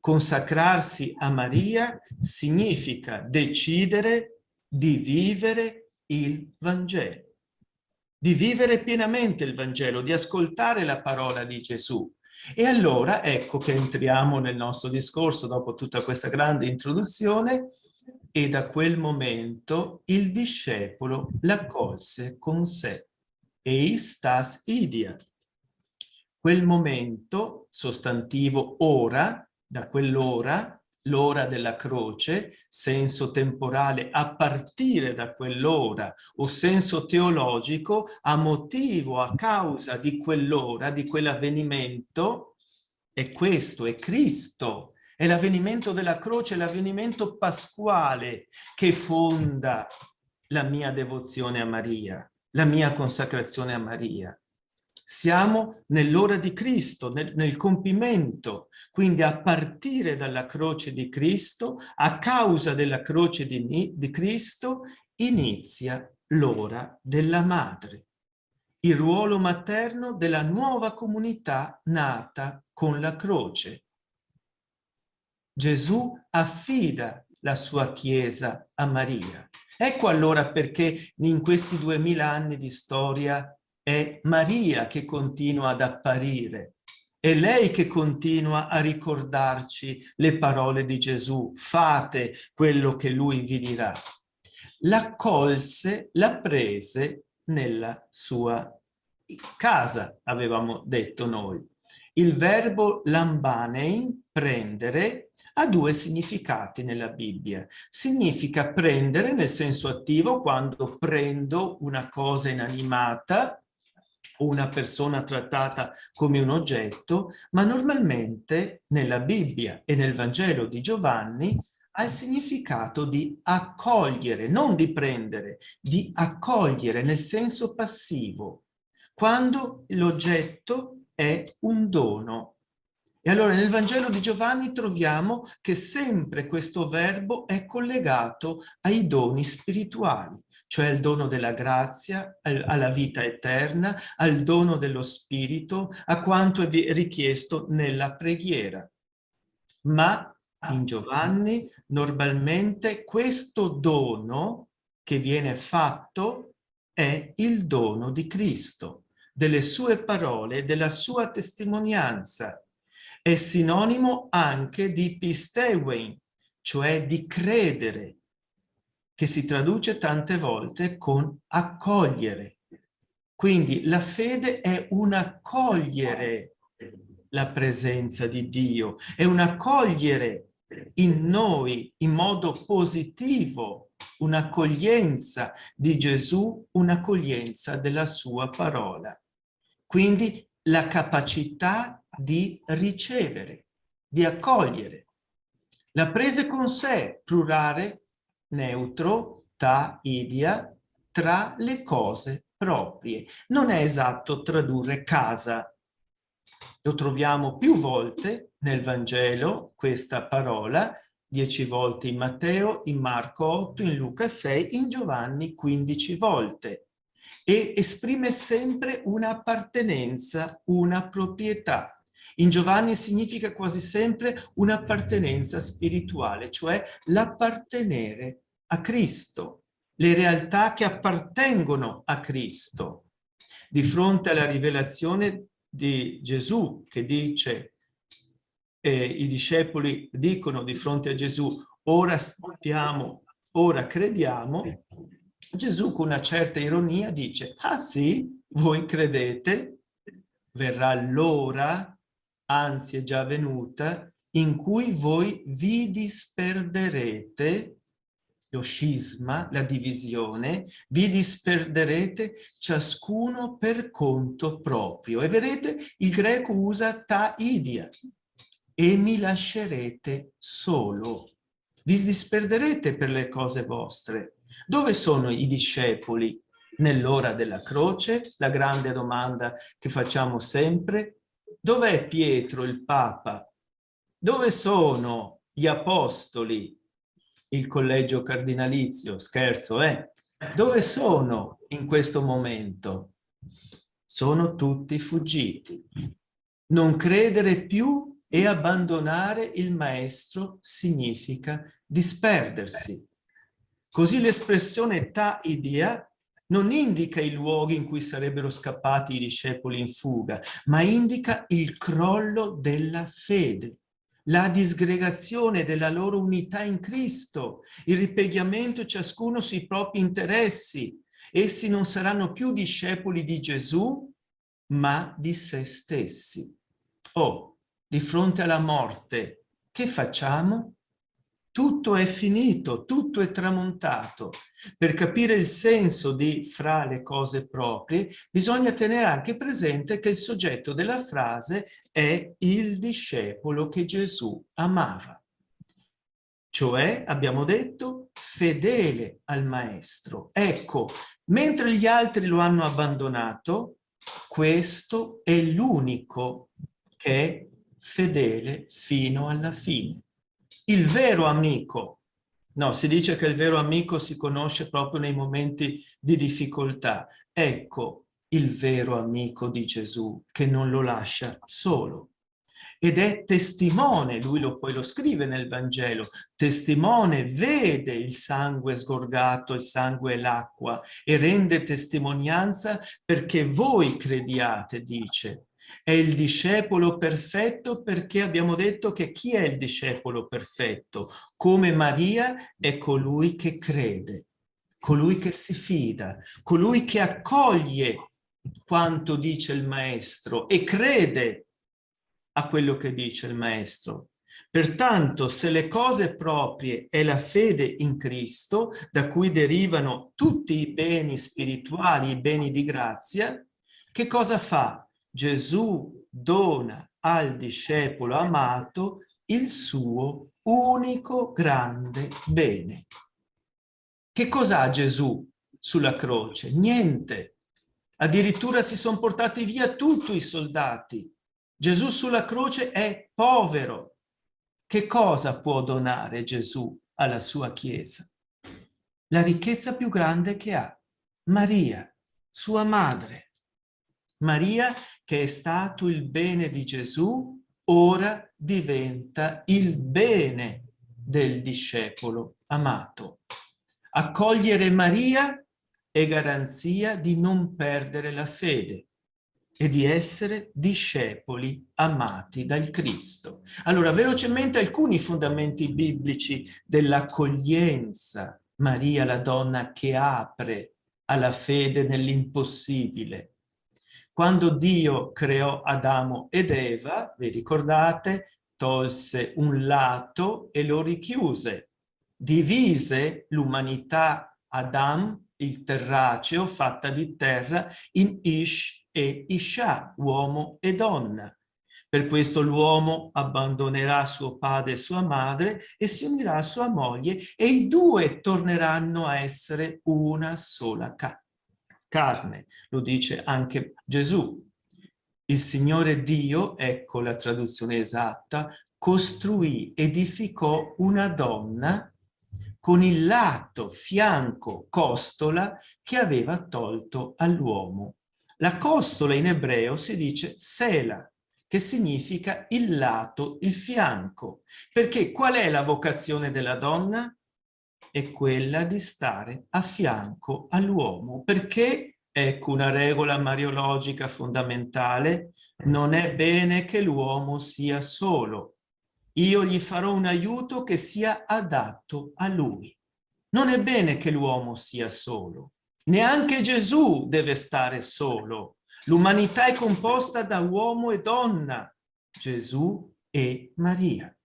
Consacrarsi a Maria significa decidere di vivere il Vangelo, di vivere pienamente il Vangelo, di ascoltare la parola di Gesù. E allora ecco che entriamo nel nostro discorso dopo tutta questa grande introduzione. e da quel momento il discepolo l'accolse con sé. Eistas idia. Quel momento, sostantivo ora, da quell'ora, l'ora della croce, senso temporale a partire da quell'ora, o senso teologico a motivo, a causa di quell'ora, di quell'avvenimento, è questo, è Cristo. È l'avvenimento della croce, l'avvenimento pasquale che fonda la mia devozione a Maria, la mia consacrazione a Maria. Siamo nell'ora di Cristo, nel compimento, quindi a partire dalla croce di Cristo, a causa della croce di Cristo, inizia l'ora della madre, il ruolo materno della nuova comunità nata con la croce. Gesù affida la sua Chiesa a Maria. Ecco allora perché in questi 2000 anni di storia è Maria che continua ad apparire. È lei che continua a ricordarci le parole di Gesù. Fate quello che lui vi dirà. L'accolse, la prese nella sua casa, avevamo detto noi. Il verbo lambanein, prendere, ha due significati nella Bibbia. Significa prendere nel senso attivo, quando prendo una cosa inanimata o una persona trattata come un oggetto, ma normalmente nella Bibbia e nel Vangelo di Giovanni ha il significato di accogliere, non di prendere, di accogliere nel senso passivo, quando l'oggetto è un dono. E allora nel Vangelo di Giovanni troviamo che sempre questo verbo è collegato ai doni spirituali, cioè al dono della grazia, alla vita eterna, al dono dello spirito, a quanto è richiesto nella preghiera. Ma in Giovanni normalmente questo dono che viene fatto è il dono di Cristo, delle sue parole, della sua testimonianza. È sinonimo anche di pistewein, cioè di credere, che si traduce tante volte con accogliere. Quindi la fede è un accogliere la presenza di Dio, è un accogliere in noi in modo positivo, un'accoglienza di Gesù, un'accoglienza della sua parola. Quindi la capacità di ricevere, di accogliere. La prese con sé, plurale, neutro, ta, idia, tra le cose proprie. Non è esatto tradurre casa. Lo troviamo più volte nel Vangelo, questa parola, 10 volte in Matteo, in Marco 8, in Luca 6, in Giovanni 15 volte. E esprime sempre un'appartenenza, una proprietà. In Giovanni significa quasi sempre un'appartenenza spirituale, cioè l'appartenere a Cristo, le realtà che appartengono a Cristo. Di fronte alla rivelazione di Gesù che dice, i discepoli dicono di fronte a Gesù, ora sappiamo, ora crediamo, Gesù con una certa ironia dice, ah sì, voi credete? Verrà l'ora, anzi è già venuta, in cui voi vi disperderete, lo scisma, la divisione, vi disperderete ciascuno per conto proprio. E vedete, il greco usa ta idia, e mi lascerete solo. Vi disperderete per le cose vostre. Dove sono i discepoli nell'ora della croce? La grande domanda che facciamo sempre. Dov'è Pietro, il Papa? Dove sono gli apostoli? Il collegio cardinalizio, scherzo, Dove sono in questo momento? Sono tutti fuggiti. Non credere più e abbandonare il maestro significa disperdersi. Così l'espressione ta idia non indica i luoghi in cui sarebbero scappati i discepoli in fuga, ma indica il crollo della fede, la disgregazione della loro unità in Cristo, il ripiegamento ciascuno sui propri interessi. Essi non saranno più discepoli di Gesù, ma di se stessi. Oh, di fronte alla morte, che facciamo? Tutto è finito, tutto è tramontato. Per capire il senso di fra le cose proprie, bisogna tenere anche presente che il soggetto della frase è il discepolo che Gesù amava. Cioè, abbiamo detto, fedele al maestro. Ecco, mentre gli altri lo hanno abbandonato, questo è l'unico che è fedele fino alla fine. Il vero amico, no, si dice che il vero amico si conosce proprio nei momenti di difficoltà. Ecco il vero amico di Gesù che non lo lascia solo. Ed è testimone, lui poi lo scrive nel Vangelo, testimone, vede il sangue sgorgato, il sangue e l'acqua, e rende testimonianza perché voi crediate, dice. È il discepolo perfetto perché abbiamo detto che chi è il discepolo perfetto? Come Maria è colui che crede, colui che si fida, colui che accoglie quanto dice il maestro e crede a quello che dice il maestro. Pertanto, se le cose proprie è la fede in Cristo, da cui derivano tutti i beni spirituali, i beni di grazia, che cosa fa? Gesù dona al discepolo amato il suo unico grande bene. Che cos'ha Gesù sulla croce? Niente. Addirittura si sono portati via tutti i soldati. Gesù sulla croce è povero. Che cosa può donare Gesù alla sua Chiesa? La ricchezza più grande che ha, Maria, sua madre. Maria, che è stato il bene di Gesù, ora diventa il bene del discepolo amato. Accogliere Maria è garanzia di non perdere la fede e di essere discepoli amati dal Cristo. Allora, velocemente alcuni fondamenti biblici dell'accoglienza. Maria, la donna che apre alla fede nell'impossibile. Quando Dio creò Adamo ed Eva, vi ricordate, tolse un lato e lo richiuse. Divise l'umanità Adam, il terraceo, fatta di terra, in Ish e Isha, uomo e donna. Per questo l'uomo abbandonerà suo padre e sua madre e si unirà a sua moglie e i due torneranno a essere una sola carne. Lo dice anche Gesù. Il Signore Dio, ecco la traduzione esatta, costruì, edificò una donna con il lato, fianco, costola che aveva tolto all'uomo. La costola in ebreo si dice sela, che significa il lato, il fianco. Perché qual è la vocazione della donna? È quella di stare a fianco all'uomo. Perché, ecco una regola mariologica fondamentale, non è bene che l'uomo sia solo. Io gli farò un aiuto che sia adatto a lui. Non è bene che l'uomo sia solo. Neanche Gesù deve stare solo. L'umanità è composta da uomo e donna, Gesù e Maria.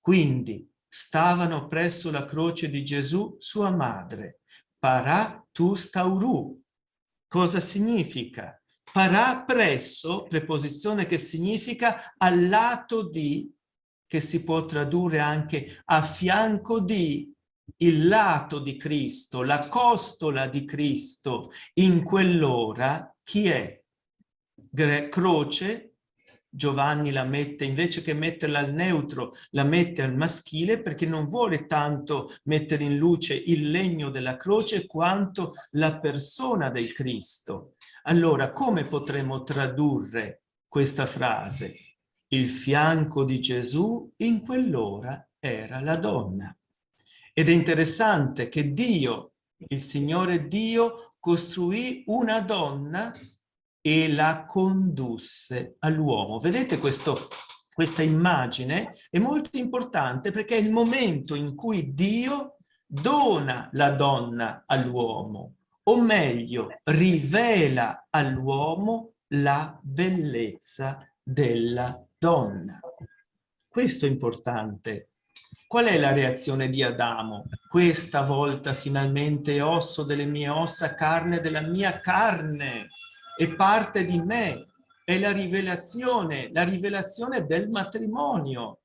Quindi stavano presso la croce di Gesù sua madre. Para tu stauru. Cosa significa? Para presso, preposizione che significa al lato di, che si può tradurre anche a fianco di, il lato di Cristo, la costola di Cristo. In quell'ora chi è? Croce, Giovanni la mette, invece che metterla al neutro, la mette al maschile perché non vuole tanto mettere in luce il legno della croce quanto la persona del Cristo. Allora, come potremmo tradurre questa frase? Il fianco di Gesù in quell'ora era la donna. Ed è interessante che Dio, il Signore Dio, costruì una donna e la condusse all'uomo. Vedete questo questa immagine è molto importante perché è il momento in cui Dio dona la donna all'uomo, o meglio, rivela all'uomo la bellezza della donna. Questo è importante. Qual è la reazione di Adamo? Questa volta finalmente è osso delle mie ossa, carne della mia carne, è parte di me. È la rivelazione del matrimonio.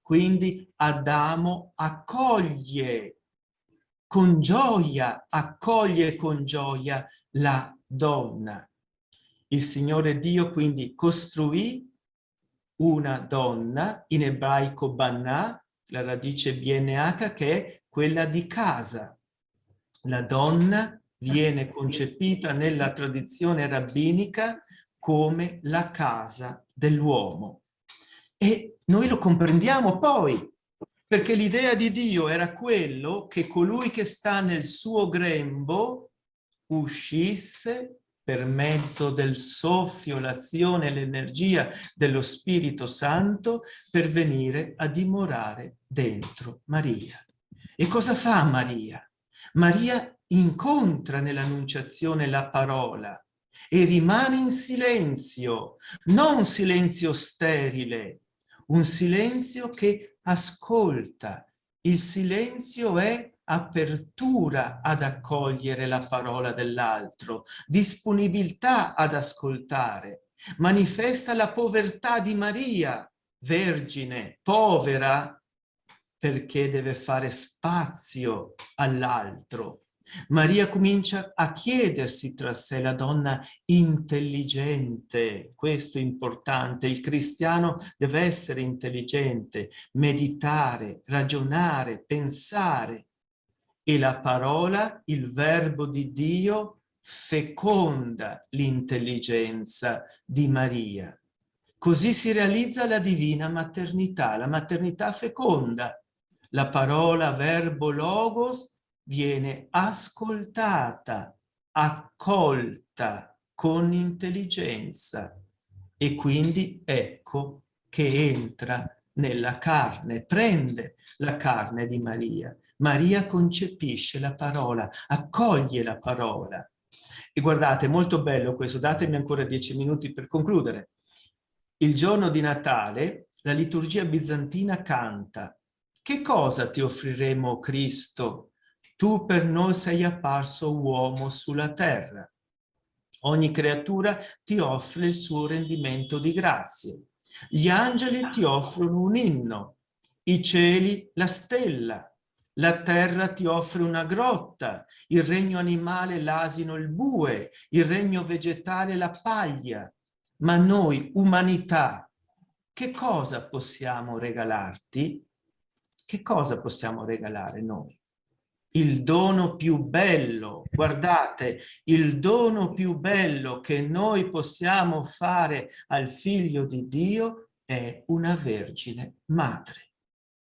Quindi Adamo accoglie con gioia la donna. Il Signore Dio quindi costruì una donna, in ebraico banà, la radice BNH, che è quella di casa. La donna viene concepita nella tradizione rabbinica come la casa dell'uomo. E noi lo comprendiamo poi, perché l'idea di Dio era quello che colui che sta nel suo grembo uscisse per mezzo del soffio, l'azione e l'energia dello Spirito Santo per venire a dimorare dentro Maria. E cosa fa Maria? Maria incontra nell'annunciazione la parola e rimane in silenzio, non un silenzio sterile, un silenzio che ascolta. Il silenzio è apertura ad accogliere la parola dell'altro, disponibilità ad ascoltare. Manifesta la povertà di Maria, vergine, povera, perché deve fare spazio all'altro. Maria comincia a chiedersi tra sé, la donna intelligente, questo è importante, il cristiano deve essere intelligente, meditare, ragionare, pensare, e la parola, il verbo di Dio, feconda l'intelligenza di Maria. Così si realizza la divina maternità, la maternità feconda. La parola, verbo, logos, viene ascoltata, accolta con intelligenza e quindi ecco che entra nella carne, prende la carne di Maria. Maria concepisce la parola, accoglie la parola. E guardate, molto bello questo, datemi ancora 10 minuti per concludere. Il giorno di Natale la liturgia bizantina canta: che cosa ti offriremo, Cristo? Tu per noi sei apparso uomo sulla terra. Ogni creatura ti offre il suo rendimento di grazie. Gli angeli ti offrono un inno, i cieli la stella, la terra ti offre una grotta, il regno animale l'asino, il bue, il regno vegetale la paglia. Ma noi, umanità, che cosa possiamo regalarti? Che cosa possiamo regalare noi? Il dono più bello, guardate, il dono più bello che noi possiamo fare al figlio di Dio è una vergine madre.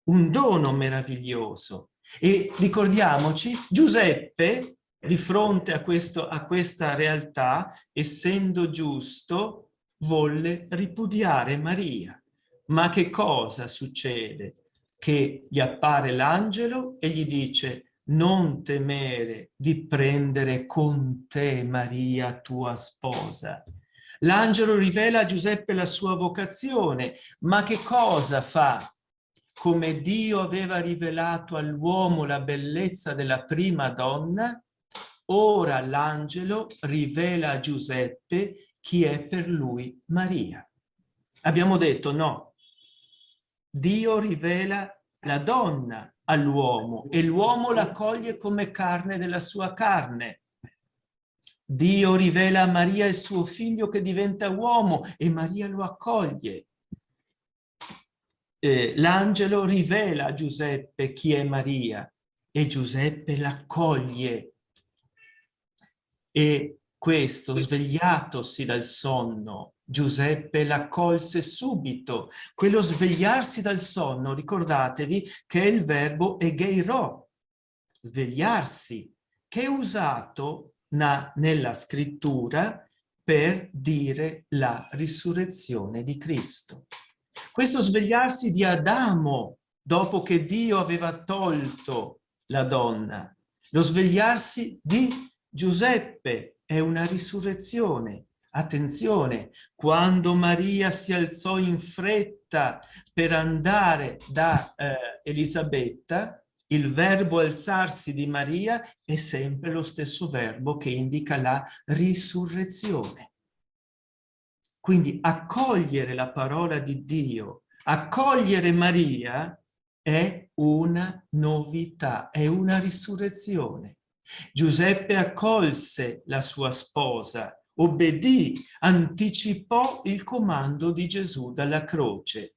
Un dono meraviglioso. E ricordiamoci, Giuseppe, di fronte a questa realtà, essendo giusto, volle ripudiare Maria. Ma che cosa succede? Che gli appare l'angelo e gli dice: non temere di prendere con te Maria, tua sposa. L'angelo rivela a Giuseppe la sua vocazione, ma che cosa fa? Come Dio aveva rivelato all'uomo la bellezza della prima donna, ora l'angelo rivela a Giuseppe chi è per lui Maria. Abbiamo detto no, Dio rivela la donna all'uomo e l'uomo la accoglie come carne della sua carne. Dio rivela a Maria il suo figlio che diventa uomo e Maria lo accoglie. L'angelo rivela a Giuseppe chi è Maria e Giuseppe l'accoglie. E questo, svegliatosi dal sonno, Giuseppe l'accolse subito. Quello svegliarsi dal sonno, ricordatevi che è il verbo egeiro, svegliarsi, che è usato nella scrittura per dire la risurrezione di Cristo. Questo svegliarsi di Adamo dopo che Dio aveva tolto la donna, lo svegliarsi di Giuseppe è una risurrezione. Attenzione, quando Maria si alzò in fretta per andare da Elisabetta, il verbo alzarsi di Maria è sempre lo stesso verbo che indica la risurrezione. Quindi accogliere la parola di Dio, accogliere Maria è una novità, è una risurrezione. Giuseppe accolse la sua sposa, obbedì, anticipò il comando di Gesù dalla croce.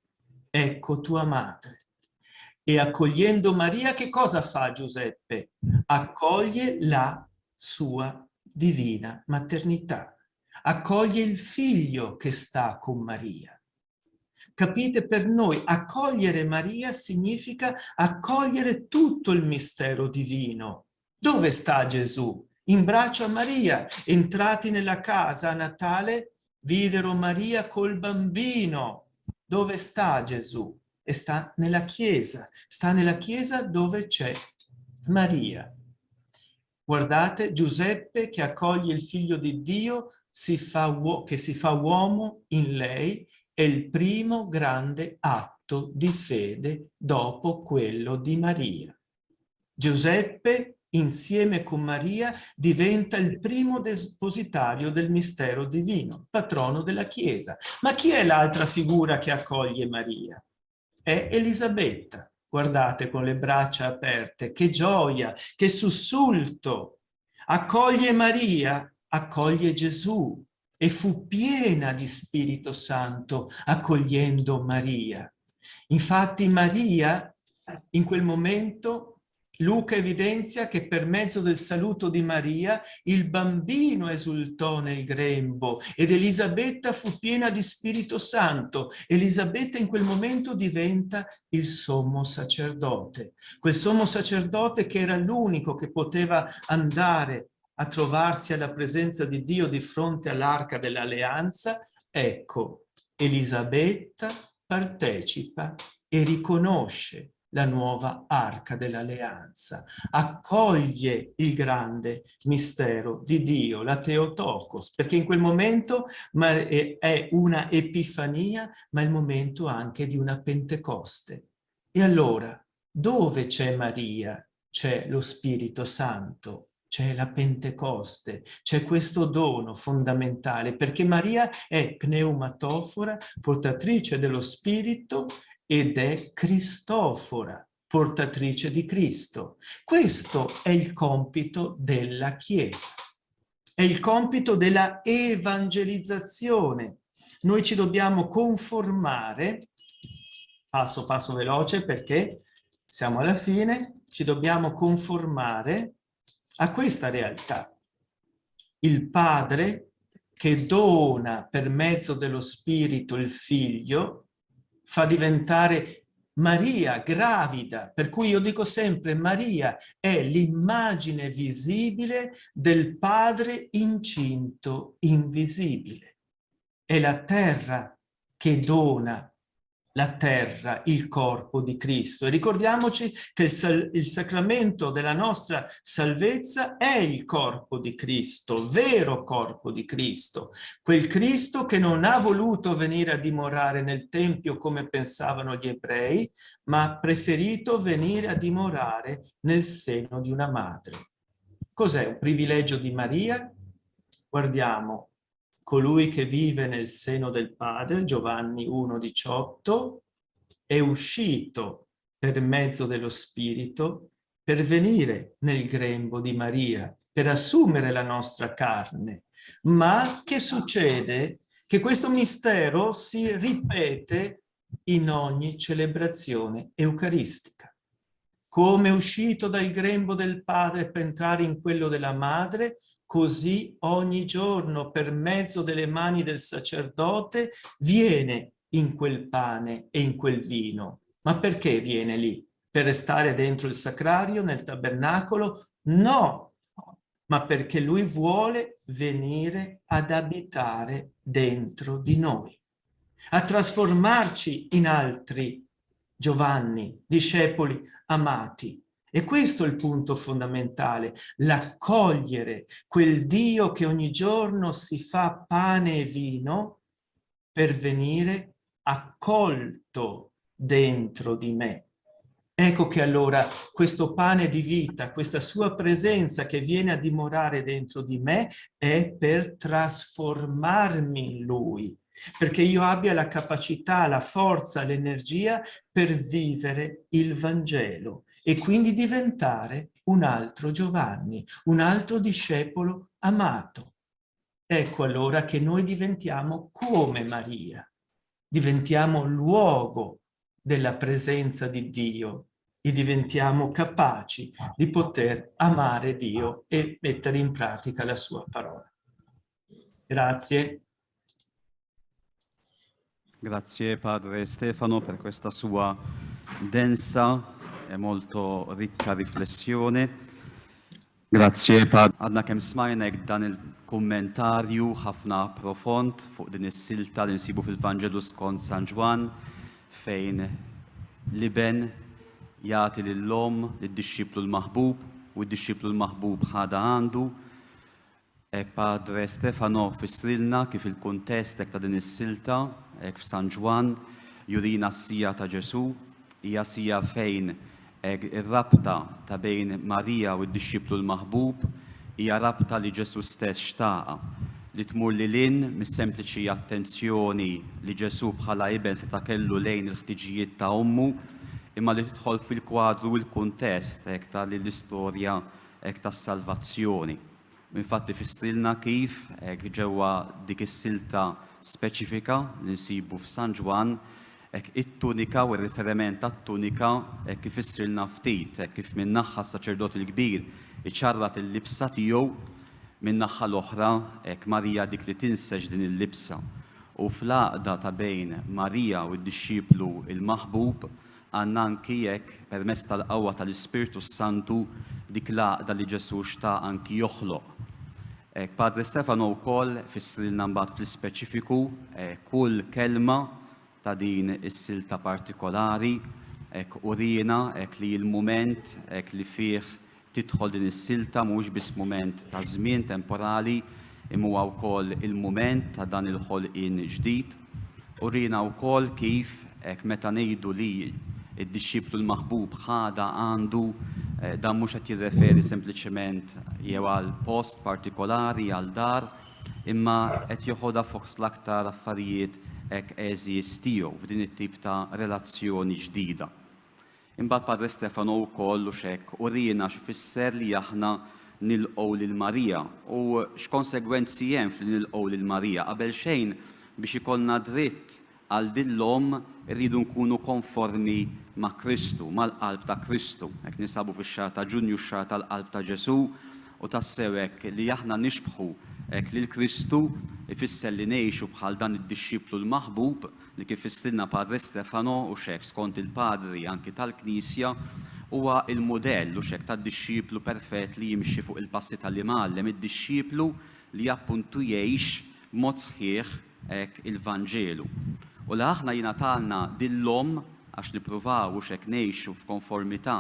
Ecco tua madre. E accogliendo Maria, che cosa fa Giuseppe? Accoglie la sua divina maternità. Accoglie il figlio che sta con Maria. Capite? Per noi accogliere Maria significa accogliere tutto il mistero divino. Dove sta Gesù? In braccio a Maria. Entrati nella casa a Natale, videro Maria col bambino. Dove sta Gesù? E sta nella chiesa dove c'è Maria. Guardate, Giuseppe che accoglie il figlio di Dio, che si fa uomo in lei, è il primo grande atto di fede dopo quello di Maria. Giuseppe, insieme con Maria, diventa il primo depositario del mistero divino, patrono della Chiesa. Ma chi è l'altra figura che accoglie Maria? È Elisabetta. Guardate, con le braccia aperte, che gioia, che sussulto. Accoglie Maria, accoglie Gesù e fu piena di Spirito Santo accogliendo Maria. Infatti Maria, in quel momento, Luca evidenzia che per mezzo del saluto di Maria il bambino esultò nel grembo ed Elisabetta fu piena di Spirito Santo. Elisabetta in quel momento diventa il sommo sacerdote. Quel sommo sacerdote che era l'unico che poteva andare a trovarsi alla presenza di Dio di fronte all'arca dell'alleanza. Ecco, Elisabetta partecipa e riconosce la nuova arca dell'alleanza, accoglie il grande mistero di Dio, la Theotokos, perché in quel momento è una epifania, ma è il momento anche di una Pentecoste. E allora, dove c'è Maria, c'è lo Spirito Santo, c'è la Pentecoste, c'è questo dono fondamentale, perché Maria è pneumatofora, portatrice dello Spirito, ed è Cristofora, portatrice di Cristo. Questo è il compito della Chiesa, è il compito della evangelizzazione. Noi ci dobbiamo conformare, passo passo veloce perché siamo alla fine, ci dobbiamo conformare a questa realtà. Il Padre che dona per mezzo dello Spirito il Figlio fa diventare Maria gravida, per cui io dico sempre Maria è l'immagine visibile del Padre incinto invisibile. È la terra che dona la terra, il corpo di Cristo. E ricordiamoci che il sacramento della nostra salvezza è il corpo di Cristo, vero corpo di Cristo. Quel Cristo che non ha voluto venire a dimorare nel Tempio come pensavano gli ebrei, ma ha preferito venire a dimorare nel seno di una madre. Cos'è un privilegio di Maria? Guardiamo. Colui che vive nel seno del Padre, Giovanni 1,18, è uscito per mezzo dello Spirito per venire nel grembo di Maria, per assumere la nostra carne. Ma che succede? Che questo mistero si ripete in ogni celebrazione eucaristica. Come è uscito dal grembo del Padre per entrare in quello della Madre, così ogni giorno per mezzo delle mani del sacerdote viene in quel pane e in quel vino. Ma perché viene lì? Per restare dentro il sacrario, nel tabernacolo? No, ma perché lui vuole venire ad abitare dentro di noi. a trasformarci in altri Giovanni, discepoli amati. E questo è il punto fondamentale, l'accogliere quel Dio che ogni giorno si fa pane e vino per venire accolto dentro di me. Ecco che allora questo pane di vita, questa sua presenza che viene a dimorare dentro di me è per trasformarmi in Lui, perché io abbia la capacità, la forza, l'energia per vivere il Vangelo e quindi diventare un altro Giovanni, un altro discepolo amato. Ecco allora che noi diventiamo come Maria, diventiamo luogo della presenza di Dio e diventiamo capaci di poter amare Dio e mettere in pratica la sua parola. Grazie. Grazie Padre Stefano per questa sua densa e molto ricca riflessione. Grazie Padre. Għadna kemm smajnek dan il-kommentarju ħafna profond fuq din is-silta li nsibu fil-Vanġelu skont San Ġwan fejn l-iben jagħti lill-om lid-dixxiplu l-maħbub u d-dixxiplu l-maħbub ħada għandu. Padre Stefano fissrilna kif il-kuntest ta' din is-silta f'San Ġwan jurina s-sija ta' Ġesu, hija sija fejn ir-rabta ta' bejn Marija u d-dixxiplu l-maħbub hija rabta li Ġesu stess xtaqa li tmur lilin mis-sempliċi attenzjoni li Ġesu bħala iben seta' kellu lejn il-ħtiġijiet ta' ommu imma li tidħol fil-kwadru il-kuntest ta' l-istorja tas-salvazzjoni. Infatti fissrilna kif ġewwa dik is-silta speċifika li nsibu f'San Ġwan it-tunika u r-riferiment tat-tunika kif issrilna ftit, kif min-naħa s-saċerdot il-kbir iċarrat il-libsa tiegħu min-naħa l-oħra Marija dik li tinseġ din il-libsa. U fl-għaqda ta' bejn Marija u d-dixxiplu il-maħbub għandna anki hekk permezz tal-qawwa tal-Ispirtu Santu dik l-għaqda li Ġesu xtaq anki joħloq. Padre Stefano wkoll fissrilna mbagħad fl-ispeċifiku kull kelma ta' din is-silta partikolari urina li l-mument li fih tidħol din is-silta mhux biss mument ta' żmien temporali imma huwa wkoll il-mument ta' dan il-ħolqien ġdid. Urina wkoll kif meta ngħidu li d-dixxiplu l-maħbub ħada għandu dan mhux qed jirreferi sempliċement jew għal post partikolari għal dar imma qed joħodha fuq l-aktar affarijiet eżis tiegħu f'din it-tip ta' relazzjoni ġdida. Imbagħad Padre Stefano wkoll u x'hekk urina x'fisser li aħna nilqgħu lil Marija u x'konsegwenzi hemm fli nilqgħu lil Marija. Qabel xejn biex ikollna dritt għal din l-omm irridu nkunu konformi ma' Kristu, mal-qalb ta' Kristu. Hekk nisabu fix-xahar ta' Ġunju x-xahar tal-qalb ta' Ġesu u tassew hekk li aħna nixbħu lil Kristu ifisser li ngħixu bħal dan id-dixxiplu l-maħbub li kif issrilna Padre Stefano u xek skont il-padri anki tal-Knisja huwa il-modell u xek tad-dixxiplu perfett li jimxi fuq il-passi tal-imgħallem id-dixxiplu li appuntu jgħix b'mod sħiħ il-Vanġelu. U li aħna jingħatalna din l-omm għax nippruvaw u xek ngħixu f'konformità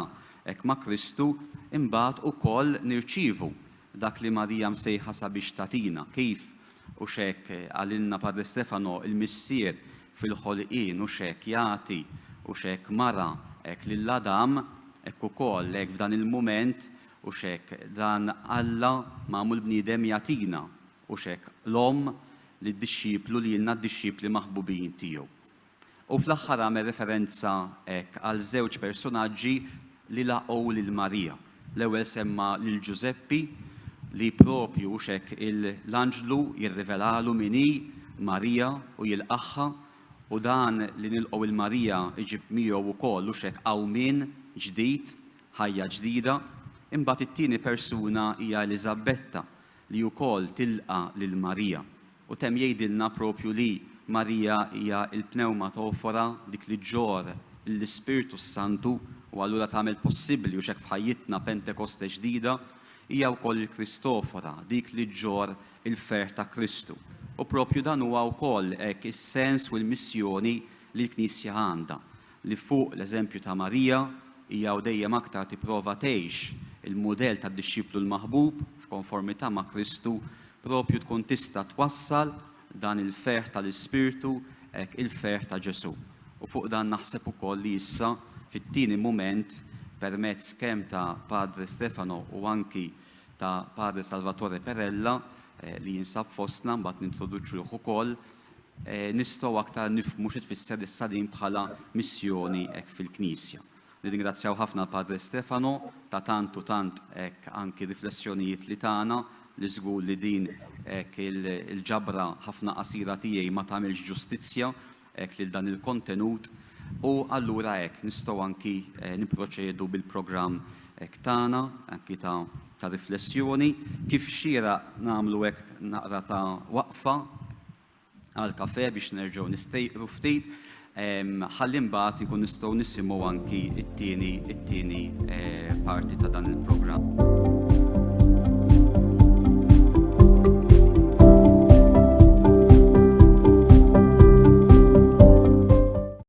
ma' Kristu imbagħad ukoll nirċievu dak li Marija msejħa sabiex tatina kif u xek għalilna Padre Stefano il-missier fil-ħolqien u xek jagħti u xek mara lill-Adam ukoll f'dan il-mument u xek dan Alla magħmul bniedem jagħtina u xek l-omm li d-dixxiplu li jilna d-dixxipli maħbubin tiegħu. U fl-aħħar għamel referenza għal żewġ personaġġi li laqgħu lil Marija. L-ewwel semma lil Giuseppi li propju xek l-anġlu jirrivelalu minni Marija u jilqaħħa u dan li nilqgħu il-Marija iġib miegħu wkoll u xek qawmien ġdid, ħajja ġdida, imbagħad it-tieni persuna hija Eliżabetta li wkoll tilqa' lil Marija. U temm jgħidilna propju li Marija hija l-pnewmatofora dik li ġor l-Ispirtu Santu u allura tagħmel possibbli u xek f'ħajjitna Pentekoste ġdida hija wkoll il-Kristofora, dik li ġor il-fer ta' Kristu. U U propju dan huwa wkoll hekk is-sens u l-missjoni li l-Knisja għandha. Li fuq l-eżempju ta' Marija hija dejjem aktar tipprova tgħix il-mudell tad-dixxiplu l-maħbub f'konformità ma' Kristu propju tkun tista' twassal dan il-ferħ tal-Ispirtu hekk il-ferħ ta' Ġesu. U fuq dan naħseb ukoll li issa fit-tieni mument permezz kemm ta' Padre Stefano u anki ta' Padre Salvatore Perella li jinsab fostna mbagħad nintroduċuh ukoll nistgħu aktar nifhmu xi tfisser issa din bħala missjoni hekk fil-Knisja. Nirringrazzjaw ħafna Padre Stefano ta' tant u tant hekk anki riflessjonijiet li tagħna li żgur li din hekk il-ġabra ħafna qasira tiegħi ma tagħmilx ġustizzja hekk lil dan il-kontenut u allura hekk nistgħu anki nipproċedu bil-programm hekk tagħna anki ta' riflessjoni kif xira nagħmlu hekk naqra ta' waqfa għal kafe biex nerġgħu nistejqru ftit ħalli mbagħad inkun nistgħu nisimgħu anki it-tieni parti ta' dan il-programm.